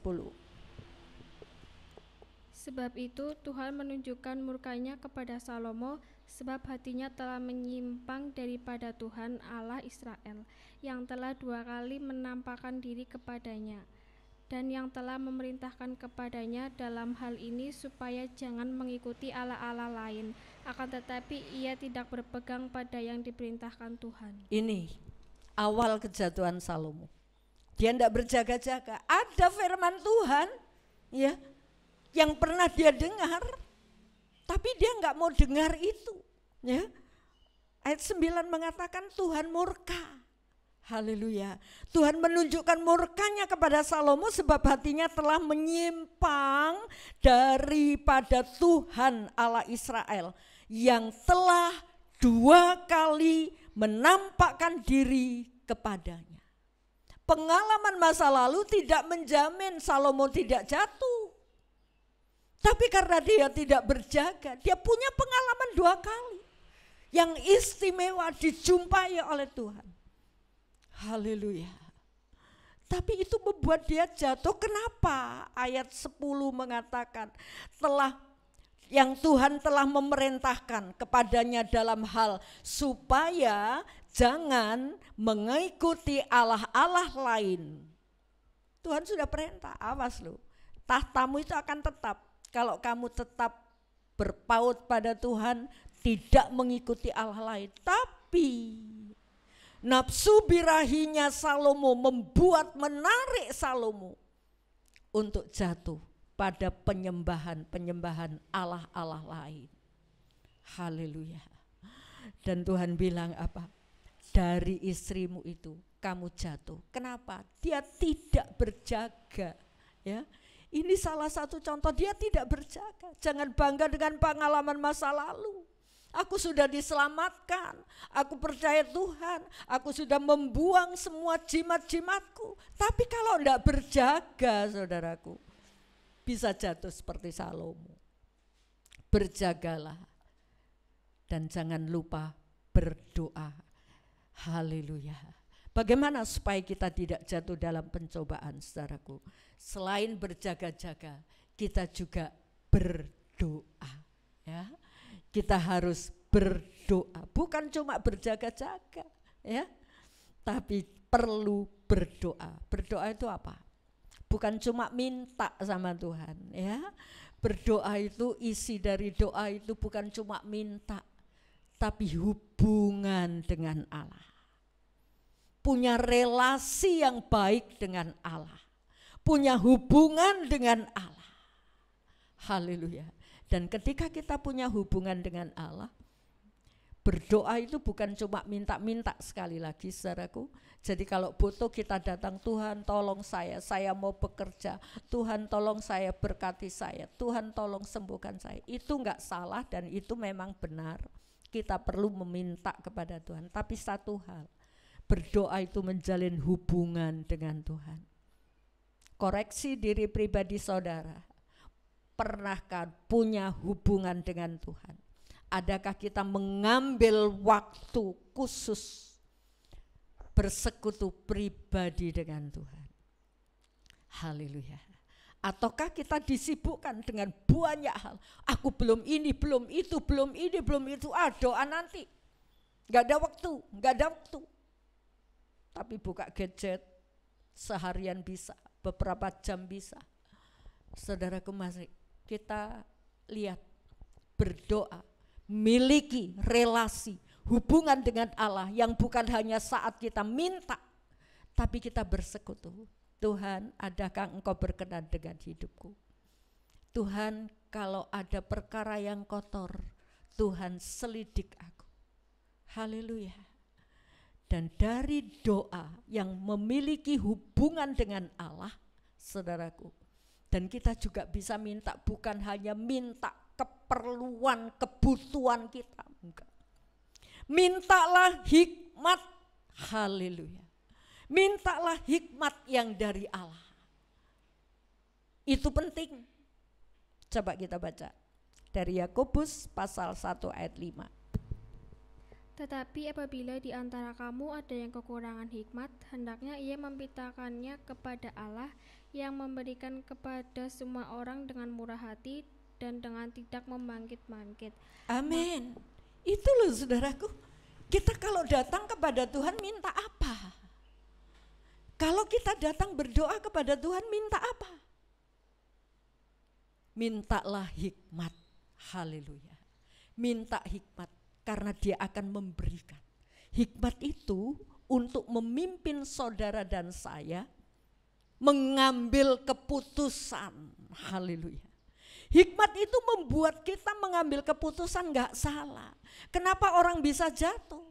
C: Sebab itu Tuhan menunjukkan murkanya kepada Salomo, sebab hatinya telah menyimpang daripada Tuhan Allah Israel, yang telah 2 kali menampakkan diri kepadanya, dan yang telah memerintahkan kepadanya dalam hal ini supaya jangan mengikuti allah-allah lain, akan tetapi ia tidak berpegang pada yang diperintahkan Tuhan.
B: Ini awal kejatuhan Salomo. Dia tidak berjaga-jaga. Ada firman Tuhan, ya, yang pernah dia dengar, tapi dia nggak mau dengar itu. Ya. Ayat 9 mengatakan Tuhan murka. Haleluya. Tuhan menunjukkan murkanya kepada Salomo sebab hatinya telah menyimpang daripada Tuhan Allah Israel yang telah 2 kali menampakkan diri kepadanya. Pengalaman masa lalu tidak menjamin Salomo tidak jatuh. Tapi karena dia tidak berjaga, dia punya pengalaman 2 kali yang istimewa dijumpai oleh Tuhan. Haleluya. Tapi itu membuat dia jatuh. Kenapa? Ayat 10 mengatakan yang Tuhan telah memerintahkan kepadanya dalam hal supaya jangan mengikuti allah-allah lain. Tuhan sudah perintah, awas loh. Tahtamu itu akan tetap. Kalau kamu tetap berpaut pada Tuhan, tidak mengikuti allah lain. Tapi nafsu birahinya Salomo membuat menarik Salomo untuk jatuh pada penyembahan allah-allah lain. Haleluya. Dan Tuhan bilang apa? Dari istrimu itu kamu jatuh. Kenapa? Dia tidak berjaga. Ya. Ini salah satu contoh dia tidak berjaga. Jangan bangga dengan pengalaman masa lalu. Aku sudah diselamatkan, aku percaya Tuhan, aku sudah membuang semua jimat-jimatku. Tapi kalau tidak berjaga, saudaraku, bisa jatuh seperti Salomo. Berjagalah dan jangan lupa berdoa. Haleluya. Bagaimana supaya kita tidak jatuh dalam pencobaan, saudaraku? Selain berjaga-jaga, kita juga berdoa. Ya. Kita harus berdoa, bukan cuma berjaga-jaga, ya, tapi perlu berdoa. Berdoa itu apa? Bukan cuma minta sama Tuhan, ya. Berdoa itu, isi dari doa itu bukan cuma minta, tapi hubungan dengan Allah. Punya relasi yang baik dengan Allah. Punya hubungan dengan Allah. Haleluya. Dan ketika kita punya hubungan dengan Allah, berdoa itu bukan cuma minta-minta, sekali lagi saudaraku. Jadi kalau butuh kita datang, Tuhan tolong saya mau bekerja, Tuhan tolong saya, berkati saya, Tuhan tolong sembuhkan saya. Itu enggak salah dan itu memang benar. Kita perlu meminta kepada Tuhan. Tapi satu hal, berdoa itu menjalin hubungan dengan Tuhan. Koreksi diri pribadi saudara. Pernahkah punya hubungan dengan Tuhan? Adakah kita mengambil waktu khusus bersekutu pribadi dengan Tuhan? Haleluya. Ataukah kita disibukkan dengan banyak hal? Aku belum ini, belum itu, belum ini, belum itu. Doa nanti. Gak ada waktu. Tapi buka gadget, seharian bisa, beberapa jam bisa. Saudaraku, masih kita lihat, berdoa, miliki relasi, hubungan dengan Allah yang bukan hanya saat kita minta, tapi kita bersekutu. Tuhan, adakah Engkau berkenan dengan hidupku? Tuhan, kalau ada perkara yang kotor, Tuhan selidik aku. Haleluya. Dan dari doa yang memiliki hubungan dengan Allah, saudaraku, dan kita juga bisa minta, bukan hanya minta keperluan, kebutuhan kita, enggak. Mintalah hikmat, haleluya. Mintalah hikmat yang dari Allah. Itu penting. Coba kita baca dari Yakobus pasal 1 ayat 5.
C: Tetapi apabila di antara kamu ada yang kekurangan hikmat, hendaknya ia memberitakannya kepada Allah yang memberikan kepada semua orang dengan murah hati dan dengan tidak membangkit-bangkit.
B: Amin. Itu loh saudaraku. Kita kalau datang kepada Tuhan minta apa? Kalau kita datang berdoa kepada Tuhan minta apa? Mintalah hikmat. Haleluya. Minta hikmat karena Dia akan memberikan. Hikmat itu untuk memimpin saudara dan saya mengambil keputusan. Haleluya. Hikmat itu membuat kita mengambil keputusan gak salah. Kenapa orang bisa jatuh?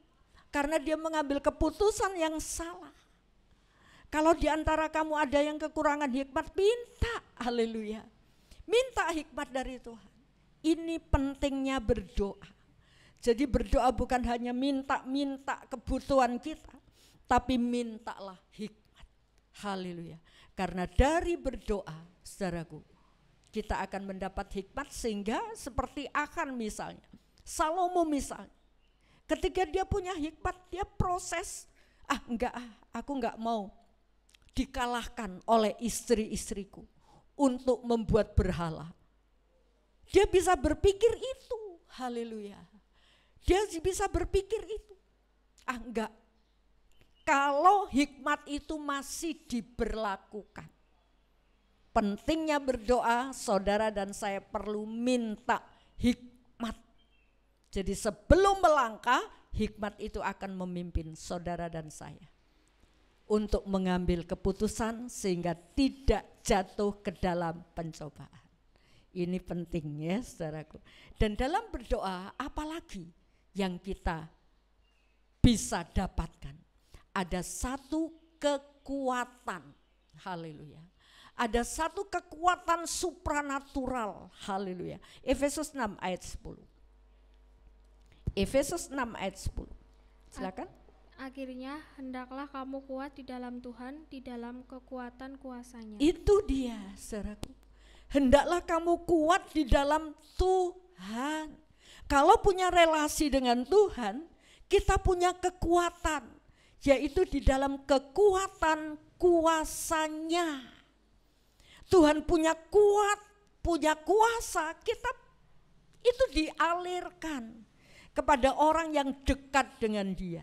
B: Karena dia mengambil keputusan yang salah. Kalau di antara kamu ada yang kekurangan hikmat, minta. Haleluya. Minta hikmat dari Tuhan. Ini pentingnya berdoa. Jadi berdoa bukan hanya minta kebutuhan kita, tapi mintalah hikmat. Haleluya. Karena dari berdoa, saudaraku, kita akan mendapat hikmat sehingga seperti Akan misalnya, Salomo misalnya, ketika dia punya hikmat, dia proses, aku enggak mau dikalahkan oleh istri-istriku untuk membuat berhala. Dia bisa berpikir itu, haleluya. Dia bisa berpikir itu. Enggak. Kalau hikmat itu masih diberlakukan. Pentingnya berdoa, saudara dan saya perlu minta hikmat. Jadi sebelum melangkah, hikmat itu akan memimpin saudara dan saya untuk mengambil keputusan sehingga tidak jatuh ke dalam pencobaan. Ini penting ya saudaraku. Dan dalam berdoa apalagi yang kita bisa dapatkan? Ada satu kekuatan, haleluya. Ada satu kekuatan supranatural, haleluya. Efesus 6 ayat 10. Efesus 6 ayat 10. Silakan.
C: Akhirnya hendaklah kamu kuat di dalam Tuhan, di dalam kekuatan kuasa-Nya.
B: Itu dia, saudaraku. Hendaklah kamu kuat di dalam Tuhan. Kalau punya relasi dengan Tuhan, kita punya kekuatan, yaitu di dalam kekuatan kuasa-Nya. Tuhan punya kuasa, kita itu dialirkan kepada orang yang dekat dengan Dia.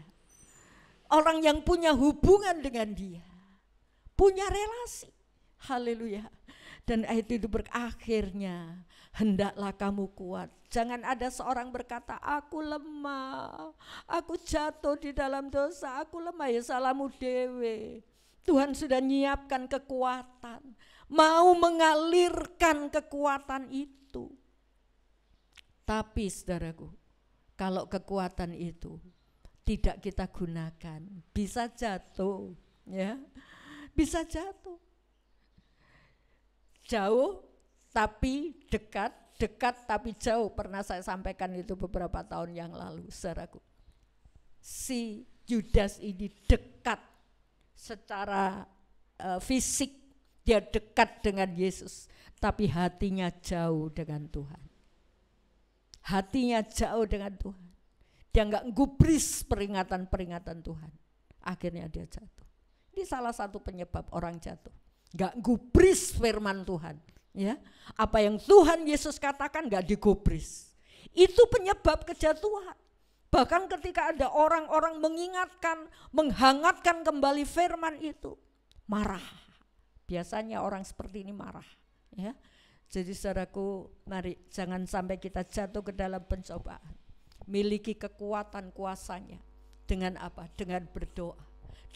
B: Orang yang punya hubungan dengan Dia. Punya relasi. Haleluya. Dan ayat itu akhirnya hendaklah kamu kuat. Jangan ada seorang berkata, aku lemah, aku jatuh di dalam dosa, aku lemah. Ya salahmu dewe. Tuhan sudah nyiapkan kekuatan, mau mengalirkan kekuatan itu. Tapi saudaraku, kalau kekuatan itu tidak kita gunakan, bisa jatuh, ya, bisa jatuh. Jauh tapi dekat, dekat tapi jauh. Pernah saya sampaikan itu beberapa tahun yang lalu, saudaraku. Si Yudas ini dekat secara fisik, dia dekat dengan Yesus, tapi hatinya jauh dengan Tuhan. Hatinya jauh dengan Tuhan. Dia enggak gubris peringatan-peringatan Tuhan. Akhirnya dia jatuh. Ini salah satu penyebab orang jatuh. Enggak gubris firman Tuhan, ya. Apa yang Tuhan Yesus katakan enggak digubris. Itu penyebab kejatuhan. Bahkan ketika ada orang-orang mengingatkan, menghangatkan kembali firman itu, marah. Biasanya orang seperti ini marah, ya. Jadi saudaraku, mari jangan sampai kita jatuh ke dalam pencobaan. Miliki kekuatan kuasanya. Dengan apa? Dengan berdoa,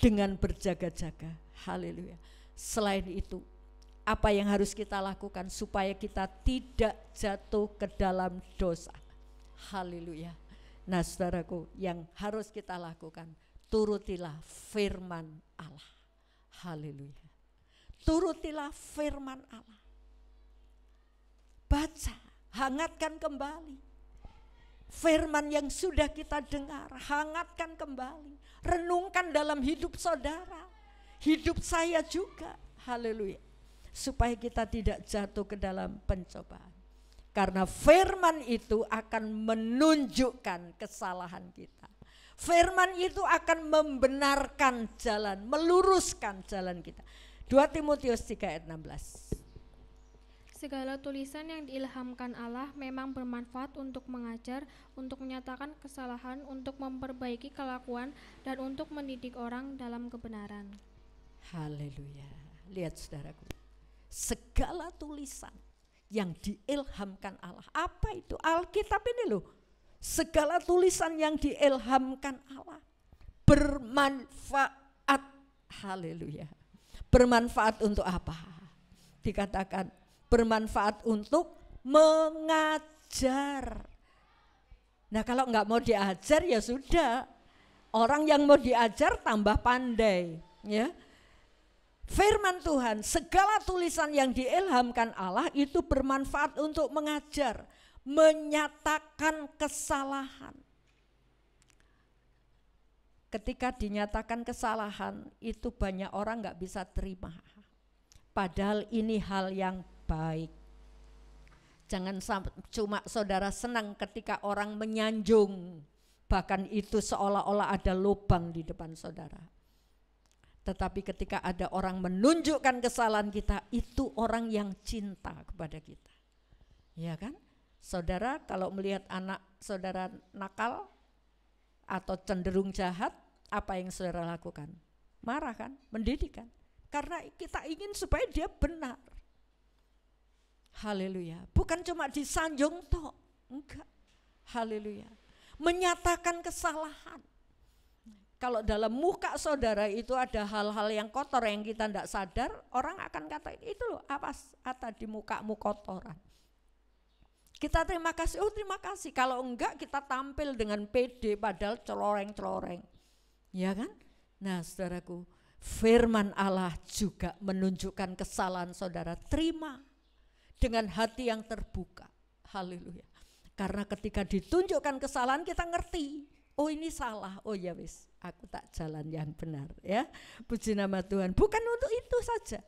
B: dengan berjaga-jaga. Haleluya. Selain itu, apa yang harus kita lakukan supaya kita tidak jatuh ke dalam dosa? Haleluya. Nah saudaraku, yang harus kita lakukan, turutilah firman Allah. Haleluya. Turutilah firman Allah. Baca, hangatkan kembali firman yang sudah kita dengar, hangatkan kembali, renungkan dalam hidup saudara, hidup saya juga. Haleluya. Supaya kita tidak jatuh ke dalam pencobaan. Karena firman itu akan menunjukkan kesalahan kita. Firman itu akan membenarkan jalan, meluruskan jalan kita. 2 Timotius 3 ayat 16.
C: Segala tulisan yang diilhamkan Allah memang bermanfaat untuk mengajar, untuk menyatakan kesalahan, untuk memperbaiki kelakuan, dan untuk mendidik orang dalam kebenaran.
B: Haleluya. Lihat saudaraku, segala tulisan yang diilhamkan Allah. Apa itu? Alkitab ini loh. Segala tulisan yang diilhamkan Allah bermanfaat. Haleluya. Bermanfaat untuk apa? Dikatakan bermanfaat untuk mengajar. Nah kalau enggak mau diajar ya sudah. Orang yang mau diajar tambah pandai, ya. Firman Tuhan, segala tulisan yang diilhamkan Allah itu bermanfaat untuk mengajar, menyatakan kesalahan. Ketika dinyatakan kesalahan, itu banyak orang enggak bisa terima. Padahal ini hal yang baik. Jangan cuma saudara senang ketika orang menyanjung, bahkan itu seolah-olah ada lubang di depan saudara. Tetapi ketika ada orang menunjukkan kesalahan kita, itu orang yang cinta kepada kita. Ya kan? Saudara kalau melihat anak saudara nakal atau cenderung jahat, apa yang saudara lakukan? Marah kan? Mendidik kan? Karena kita ingin supaya dia benar. Haleluya. Bukan cuma disanjung toh, enggak. Haleluya. Menyatakan kesalahan. Kalau dalam muka saudara itu ada hal-hal yang kotor yang kita tidak sadar, orang akan kata itu loh, apa di mukamu kotoran. Kita terima kasih, oh terima kasih. Kalau enggak kita tampil dengan pede padahal celoreng-celoreng. Ya kan? Nah saudaraku, firman Allah juga menunjukkan kesalahan saudara, terima dengan hati yang terbuka. Haleluya. Karena ketika ditunjukkan kesalahan kita ngerti, oh ini salah, oh ya wis, aku tak jalan yang benar, ya. Puji nama Tuhan. Bukan untuk itu saja,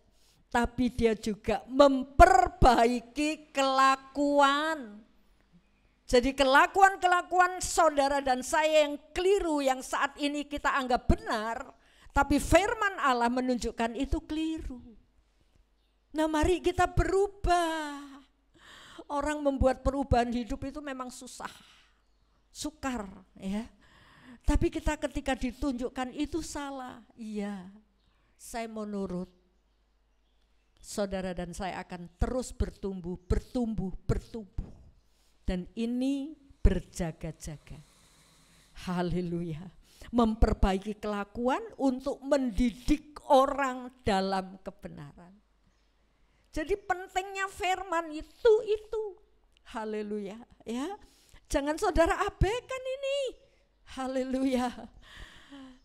B: tapi dia juga memperbaiki kelakuan. Jadi kelakuan-kelakuan saudara dan saya yang keliru, yang saat ini kita anggap benar, tapi firman Allah menunjukkan itu keliru. Nah mari kita berubah. Orang membuat perubahan hidup itu memang susah, sukar, ya. Tapi kita ketika ditunjukkan itu salah, iya, saya mau nurut. saudara dan saya akan terus bertumbuh. Dan ini berjaga-jaga. Haleluya. Memperbaiki kelakuan untuk mendidik orang dalam kebenaran. Jadi pentingnya firman itu. Haleluya, ya. Jangan saudara abaikan ini. Haleluya.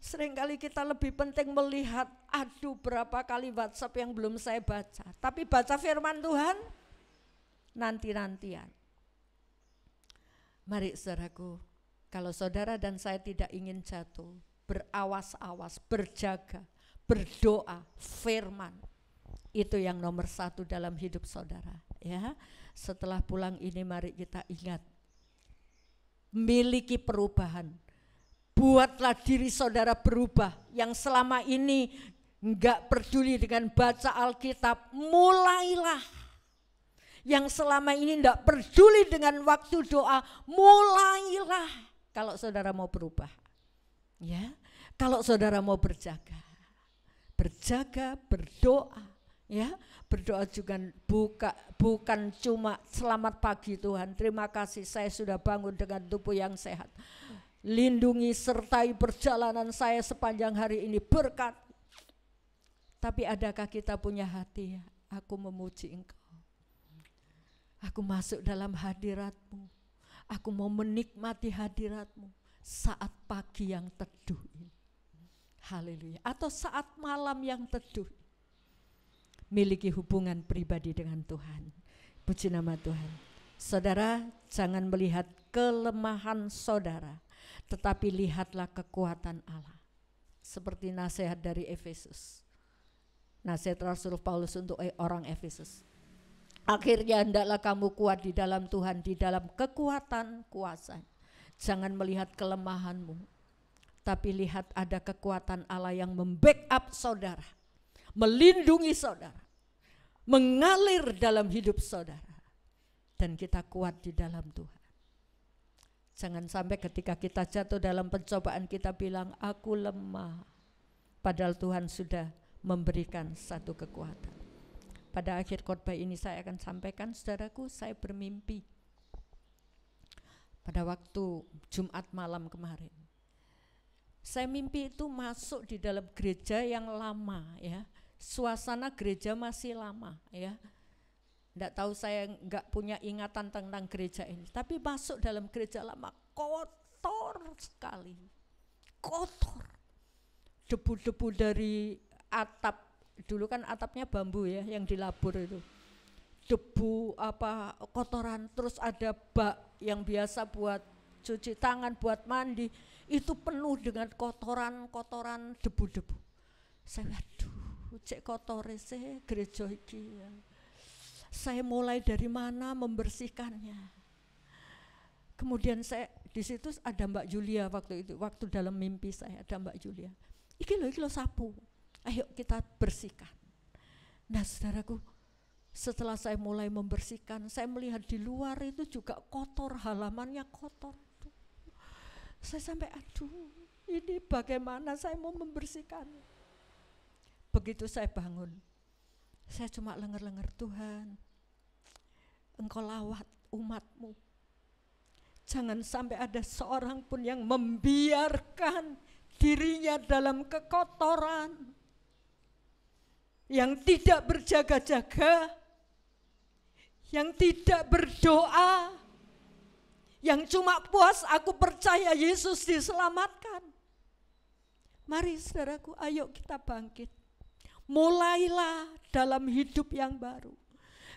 B: Seringkali kita lebih penting melihat, aduh berapa kali WhatsApp yang belum saya baca. Tapi baca firman Tuhan nanti-nantian. Mari saudaraku, kalau saudara dan saya tidak ingin jatuh, berawas-awas, berjaga, berdoa, firman. Itu yang nomor 1 dalam hidup saudara. Ya, setelah pulang ini mari kita ingat, miliki perubahan. Buatlah diri saudara berubah. Yang selama ini enggak peduli dengan baca Alkitab, mulailah. Yang selama ini enggak peduli dengan waktu doa, mulailah. Kalau saudara mau berubah, ya, kalau saudara mau berjaga, berdoa, ya, berdoa juga bukan cuma selamat pagi Tuhan, terima kasih saya sudah bangun dengan tubuh yang sehat. Lindungi sertai perjalanan saya sepanjang hari ini, berkat. Tapi adakah kita punya hati, aku memuji Engkau, aku masuk dalam hadirat-Mu, aku mau menikmati hadirat-Mu saat pagi yang teduh ini. Haleluya. Atau saat malam yang teduh. Miliki hubungan pribadi dengan Tuhan. Puji nama Tuhan. Saudara, jangan melihat kelemahan saudara, tetapi lihatlah kekuatan Allah. Seperti nasihat dari Efesus. Nasihat Rasul Paulus untuk orang Efesus. Akhirnya hendaklah kamu kuat di dalam Tuhan, di dalam kekuatan kuasa. Jangan melihat kelemahanmu, tapi lihat ada kekuatan Allah yang membackup saudara, melindungi saudara, mengalir dalam hidup saudara. Dan kita kuat di dalam Tuhan. Jangan sampai ketika kita jatuh dalam pencobaan kita bilang aku lemah. Padahal Tuhan sudah memberikan satu kekuatan. Pada akhir khotbah ini saya akan sampaikan, saudaraku, saya bermimpi. Pada waktu Jumat malam kemarin. Saya mimpi itu masuk di dalam gereja yang lama, ya. Suasana gereja masih lama, ya. Enggak tahu, saya enggak punya ingatan tentang gereja ini. Tapi masuk dalam gereja lama, kotor sekali. Kotor. Debu-debu dari atap, dulu kan atapnya bambu ya yang dilabur itu. Debu kotoran, terus ada bak yang biasa buat cuci tangan, buat mandi. Itu penuh dengan kotoran-kotoran, debu-debu. Saya aduh, cek kotore sih gereja iki ya. Saya mulai dari mana membersihkannya. Kemudian saya di situ ada Mbak Julia waktu itu, waktu dalam mimpi saya ada Mbak Julia. Iki lo sapu, ayo kita bersihkan. Nah saudaraku, setelah saya mulai membersihkan, saya melihat di luar itu juga kotor, halamannya kotor. Saya sampai aduh, ini bagaimana saya mau membersihkan. Begitu saya bangun, saya cuma lenger-lenger, Tuhan, Engkau lawat umat-Mu. Jangan sampai ada seorang pun yang membiarkan dirinya dalam kekotoran, yang tidak berjaga-jaga, yang tidak berdoa, yang cuma puas aku percaya Yesus diselamatkan. Mari saudaraku, ayo kita bangkit. Mulailah dalam hidup yang baru.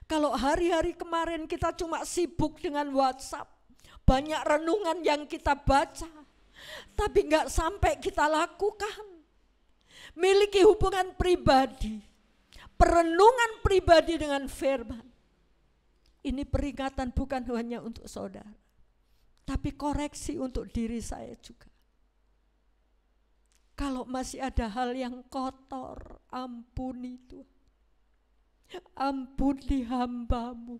B: Kalau hari-hari kemarin kita cuma sibuk dengan WhatsApp, banyak renungan yang kita baca, tapi enggak sampai kita lakukan. Miliki hubungan pribadi, perenungan pribadi dengan firman. Ini peringatan bukan hanya untuk saudara, tapi koreksi untuk diri saya juga. Kalau masih ada hal yang kotor, ampuni Tuhan. Ampuni hamba-Mu,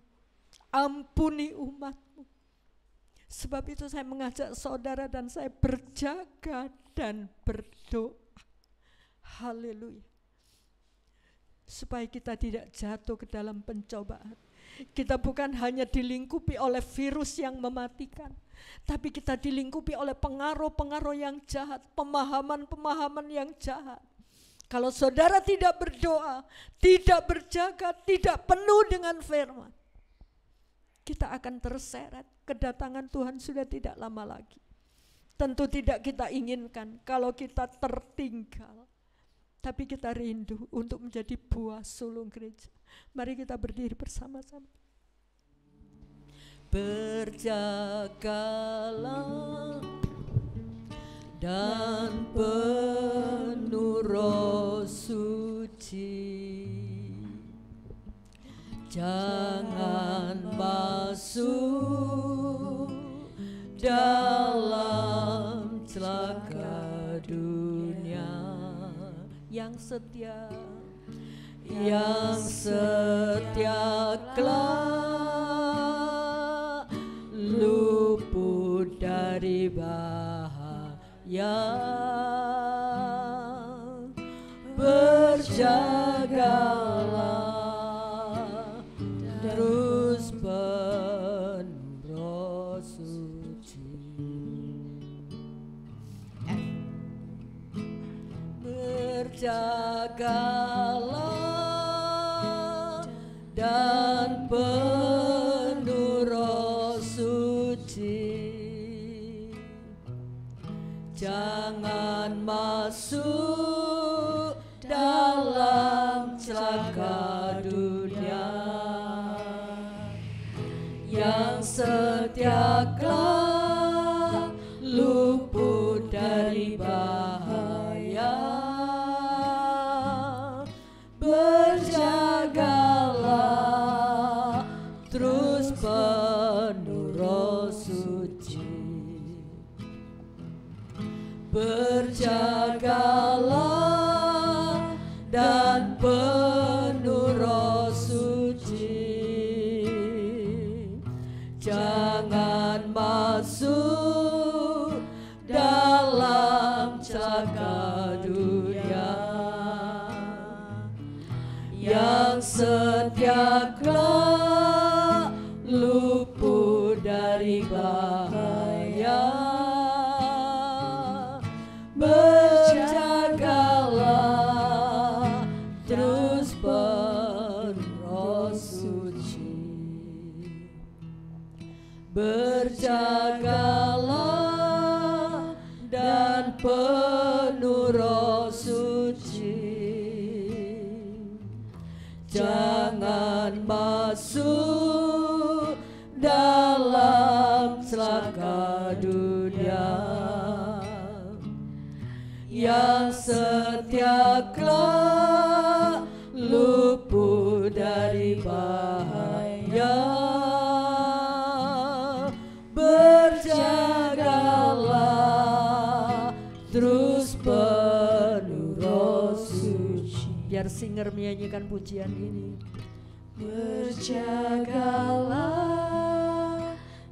B: ampuni umat-Mu. Sebab itu saya mengajak saudara dan saya berjaga dan berdoa. Haleluya. supaya kita tidak jatuh ke dalam pencobaan. Kita bukan hanya dilingkupi oleh virus yang mematikan, tapi kita dilingkupi oleh pengaruh-pengaruh yang jahat, pemahaman-pemahaman yang jahat. Kalau saudara tidak berdoa, tidak berjaga, tidak penuh dengan firman, kita akan terseret. Kedatangan Tuhan sudah tidak lama lagi. Tentu tidak kita inginkan kalau kita tertinggal, tapi kita rindu untuk menjadi buah sulung gereja. Mari kita berdiri bersama-sama. Berjagalah dan penuh Roh Suci, jangan masuk dalam celaka dunia. Yang setia kelak luput dari bahaya. Berjagalah terus penuh Roh Suci. Berjagalah dan penuh Roh Suci, jangan masuk dalam celaka dunia. Yang setia kelak luput dari bahaya. Berjagalah terus penuh Roh Suci. Berjagalah dan penuh Roh Suci, jangan masuk dalam celaka dunia. Yang setia kelak luput dari bahaya. Berjagalah terus penuh Roh Suci. Berjagalah dan penuh Roh Suci, jangan masuk dalam celaka dunia. Yang setia kelak luput dari bahaya. Berjagalah terus penuh Roh Suci. Biar singer menyanyikan pujian ini. Berjagalah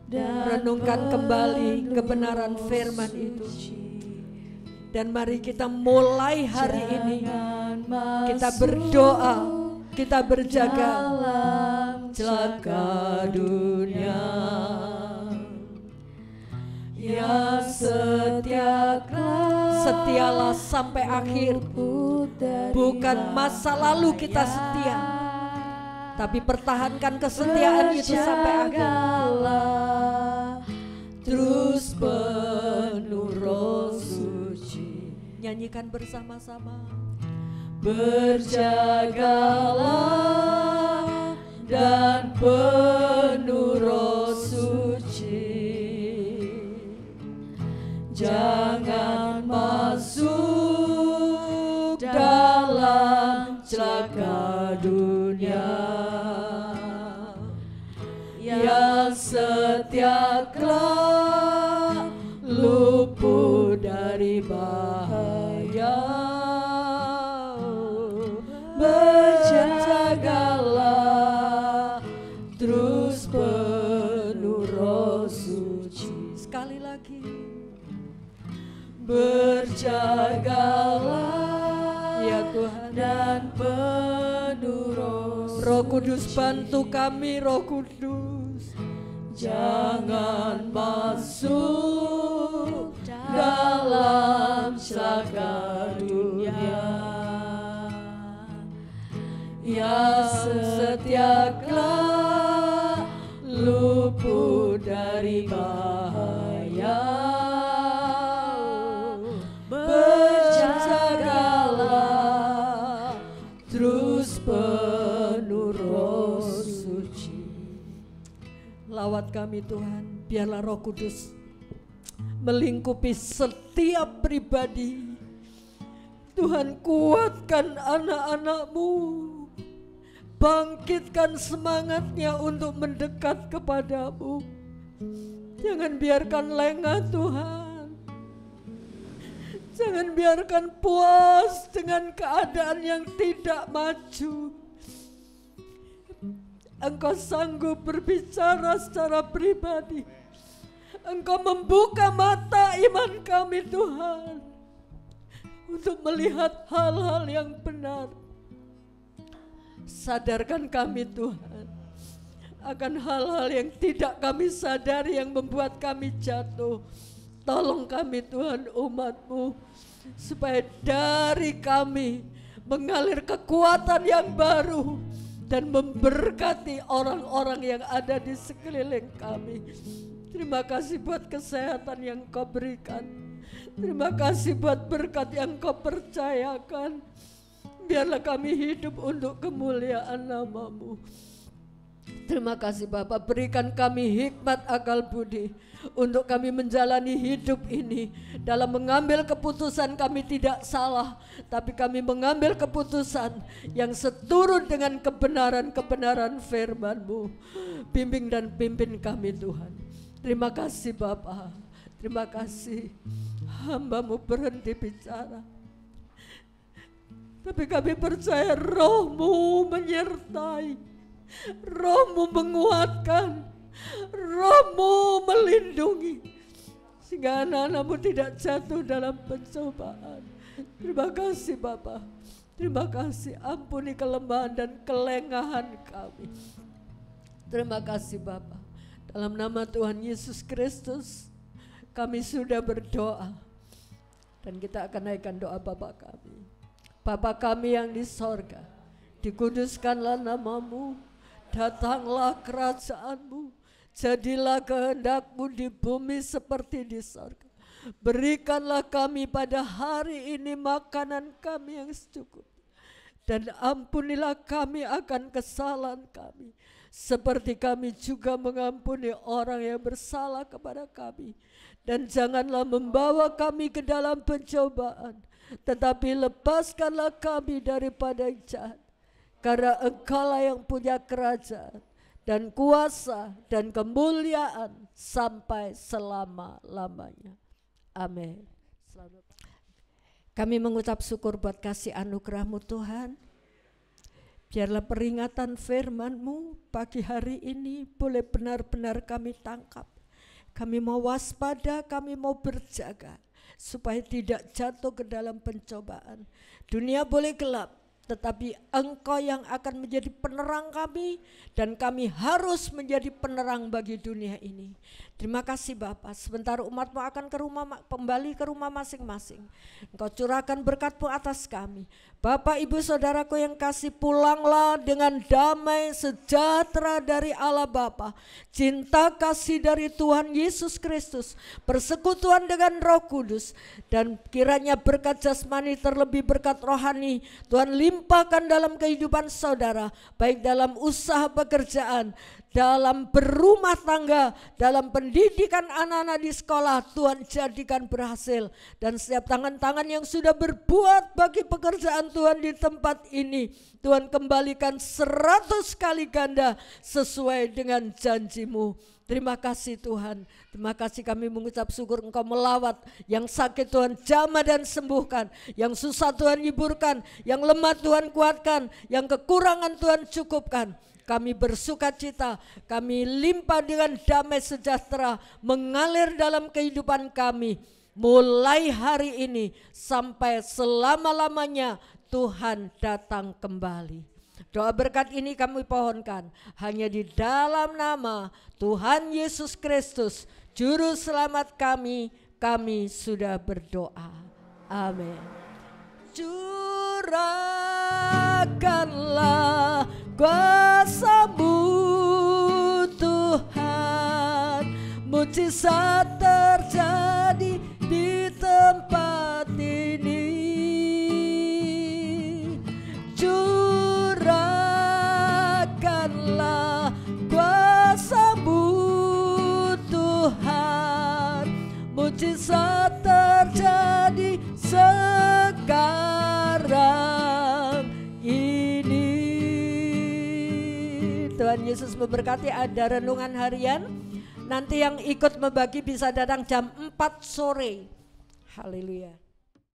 B: dan renungkan kembali kebenaran firman itu. Dan mari kita mulai hari ini, kita berdoa, kita berjaga celaka dunia. Ya setialah sampai akhir. Bukan masa lalu kita setia, tapi pertahankan kesetiaan itu sampai akhir. Terus penuh Roh Suci. Nyanyikan bersama-sama. Berjagalah dan penuh Roh Suci, jangan masuk dalam celaka dunia. Yang setia kelak luput dari bahaya. Berjagalah terus penuh Roh Suci. Sekali lagi. Berjagalah ya Tuhan dan penuh Kudus bantu kami, Roh Kudus.
D: Jangan masuk dalam celaka dunia, yang setialah luput dari bahaya. Berjagalah terus penuh Roh Suci.
B: Lawat kami Tuhan, biarlah Roh Kudus melingkupi setiap pribadi. Tuhan, kuatkan anak-anak-Mu, bangkitkan semangatnya untuk mendekat kepadamu. Jangan biarkan lengah Tuhan, jangan biarkan puas dengan keadaan yang tidak maju. Engkau sanggup berbicara secara pribadi. Engkau membuka mata iman kami Tuhan, untuk melihat hal-hal yang benar. Sadarkan kami Tuhan akan hal-hal yang tidak kami sadari yang membuat kami jatuh. Tolong kami Tuhan, umat-Mu, supaya dari kami mengalir kekuatan yang baru dan memberkati orang-orang yang ada di sekeliling kami. Terima kasih buat kesehatan yang Kau berikan. Terima kasih buat berkat yang Kau percayakan. Biarlah kami hidup untuk kemuliaan nama-Mu. Terima kasih Bapa, berikan kami hikmat akal budi untuk kami menjalani hidup ini. Dalam mengambil keputusan kami tidak salah, tapi kami mengambil keputusan yang seturut dengan kebenaran-kebenaran firman-Mu. Bimbing dan pimpin kami Tuhan. Terima kasih Bapa, terima kasih. Hamba-Mu berhenti bicara, tapi kami percaya Roh-Mu menyertai, Roh-Mu menguatkan, Roh-Mu melindungi, sehingga anak-anak-Mu tidak jatuh dalam pencobaan. Terima kasih Bapa, terima kasih. Ampuni kelemahan dan kelengahan kami. Terima kasih Bapa. Dalam nama Tuhan Yesus Kristus kami sudah berdoa, dan kita akan naikkan doa Bapa kami. Bapa kami yang di sorga, dikuduskanlah nama-Mu, datanglah kerajaan-Mu, jadilah kehendak-Mu di bumi seperti di sorga. Berikanlah kami pada hari ini makanan kami yang secukupnya, dan ampunilah kami akan kesalahan kami, seperti kami juga mengampuni orang yang bersalah kepada kami. Dan janganlah membawa kami ke dalam pencobaan, tetapi lepaskanlah kami daripada yang jahat. Karena Engkau-lah yang punya kerajaan dan kuasa dan kemuliaan sampai selama-lamanya. Amin. Kami mengucap syukur buat kasih anugerah-Mu Tuhan. Biarlah peringatan firman-Mu pagi hari ini boleh benar-benar kami tangkap. Kami mau waspada, kami mau berjaga, supaya tidak jatuh ke dalam pencobaan. Dunia boleh gelap, tetapi Engkau yang akan menjadi penerang kami, dan kami harus menjadi penerang bagi dunia ini. Terima kasih Bapa. Sebentar umat-Mu akan kembali ke rumah masing-masing. Engkau curahkan berkat-Mu atas kami. Bapak Ibu Saudaraku yang kasih, pulanglah dengan damai sejahtera dari Allah Bapa, cinta kasih dari Tuhan Yesus Kristus, persekutuan dengan Roh Kudus, dan kiranya berkat jasmani terlebih berkat rohani Tuhan limpahkan dalam kehidupan saudara, baik dalam usaha pekerjaan, dalam berumah tangga, dalam pendidikan anak-anak di sekolah. Tuhan jadikan berhasil, dan setiap tangan-tangan yang sudah berbuat bagi pekerjaan Tuhan di tempat ini, Tuhan kembalikan 100 kali ganda sesuai dengan janji-Mu. Terima kasih Tuhan. Terima kasih, kami mengucap syukur Engkau melawat yang sakit Tuhan jamah dan sembuhkan, yang susah Tuhan hiburkan, yang lemah Tuhan kuatkan, yang kekurangan Tuhan cukupkan. Kami bersuka cita, kami limpah dengan damai sejahtera mengalir dalam kehidupan kami. Mulai hari ini sampai selama-lamanya Tuhan datang kembali. Doa berkat ini kami pohonkan hanya di dalam nama Tuhan Yesus Kristus, Juru Selamat kami sudah berdoa. Amin. Curahkanlah kuasa-Mu Tuhan, mujizat terjadi di tempat ini. Curahkanlah kuasa-Mu Tuhan, mujizat terjadi sekarang ini. Tuhan Yesus memberkati. Ada renungan harian. Nanti yang ikut membagi bisa datang jam 4 sore. Haleluya.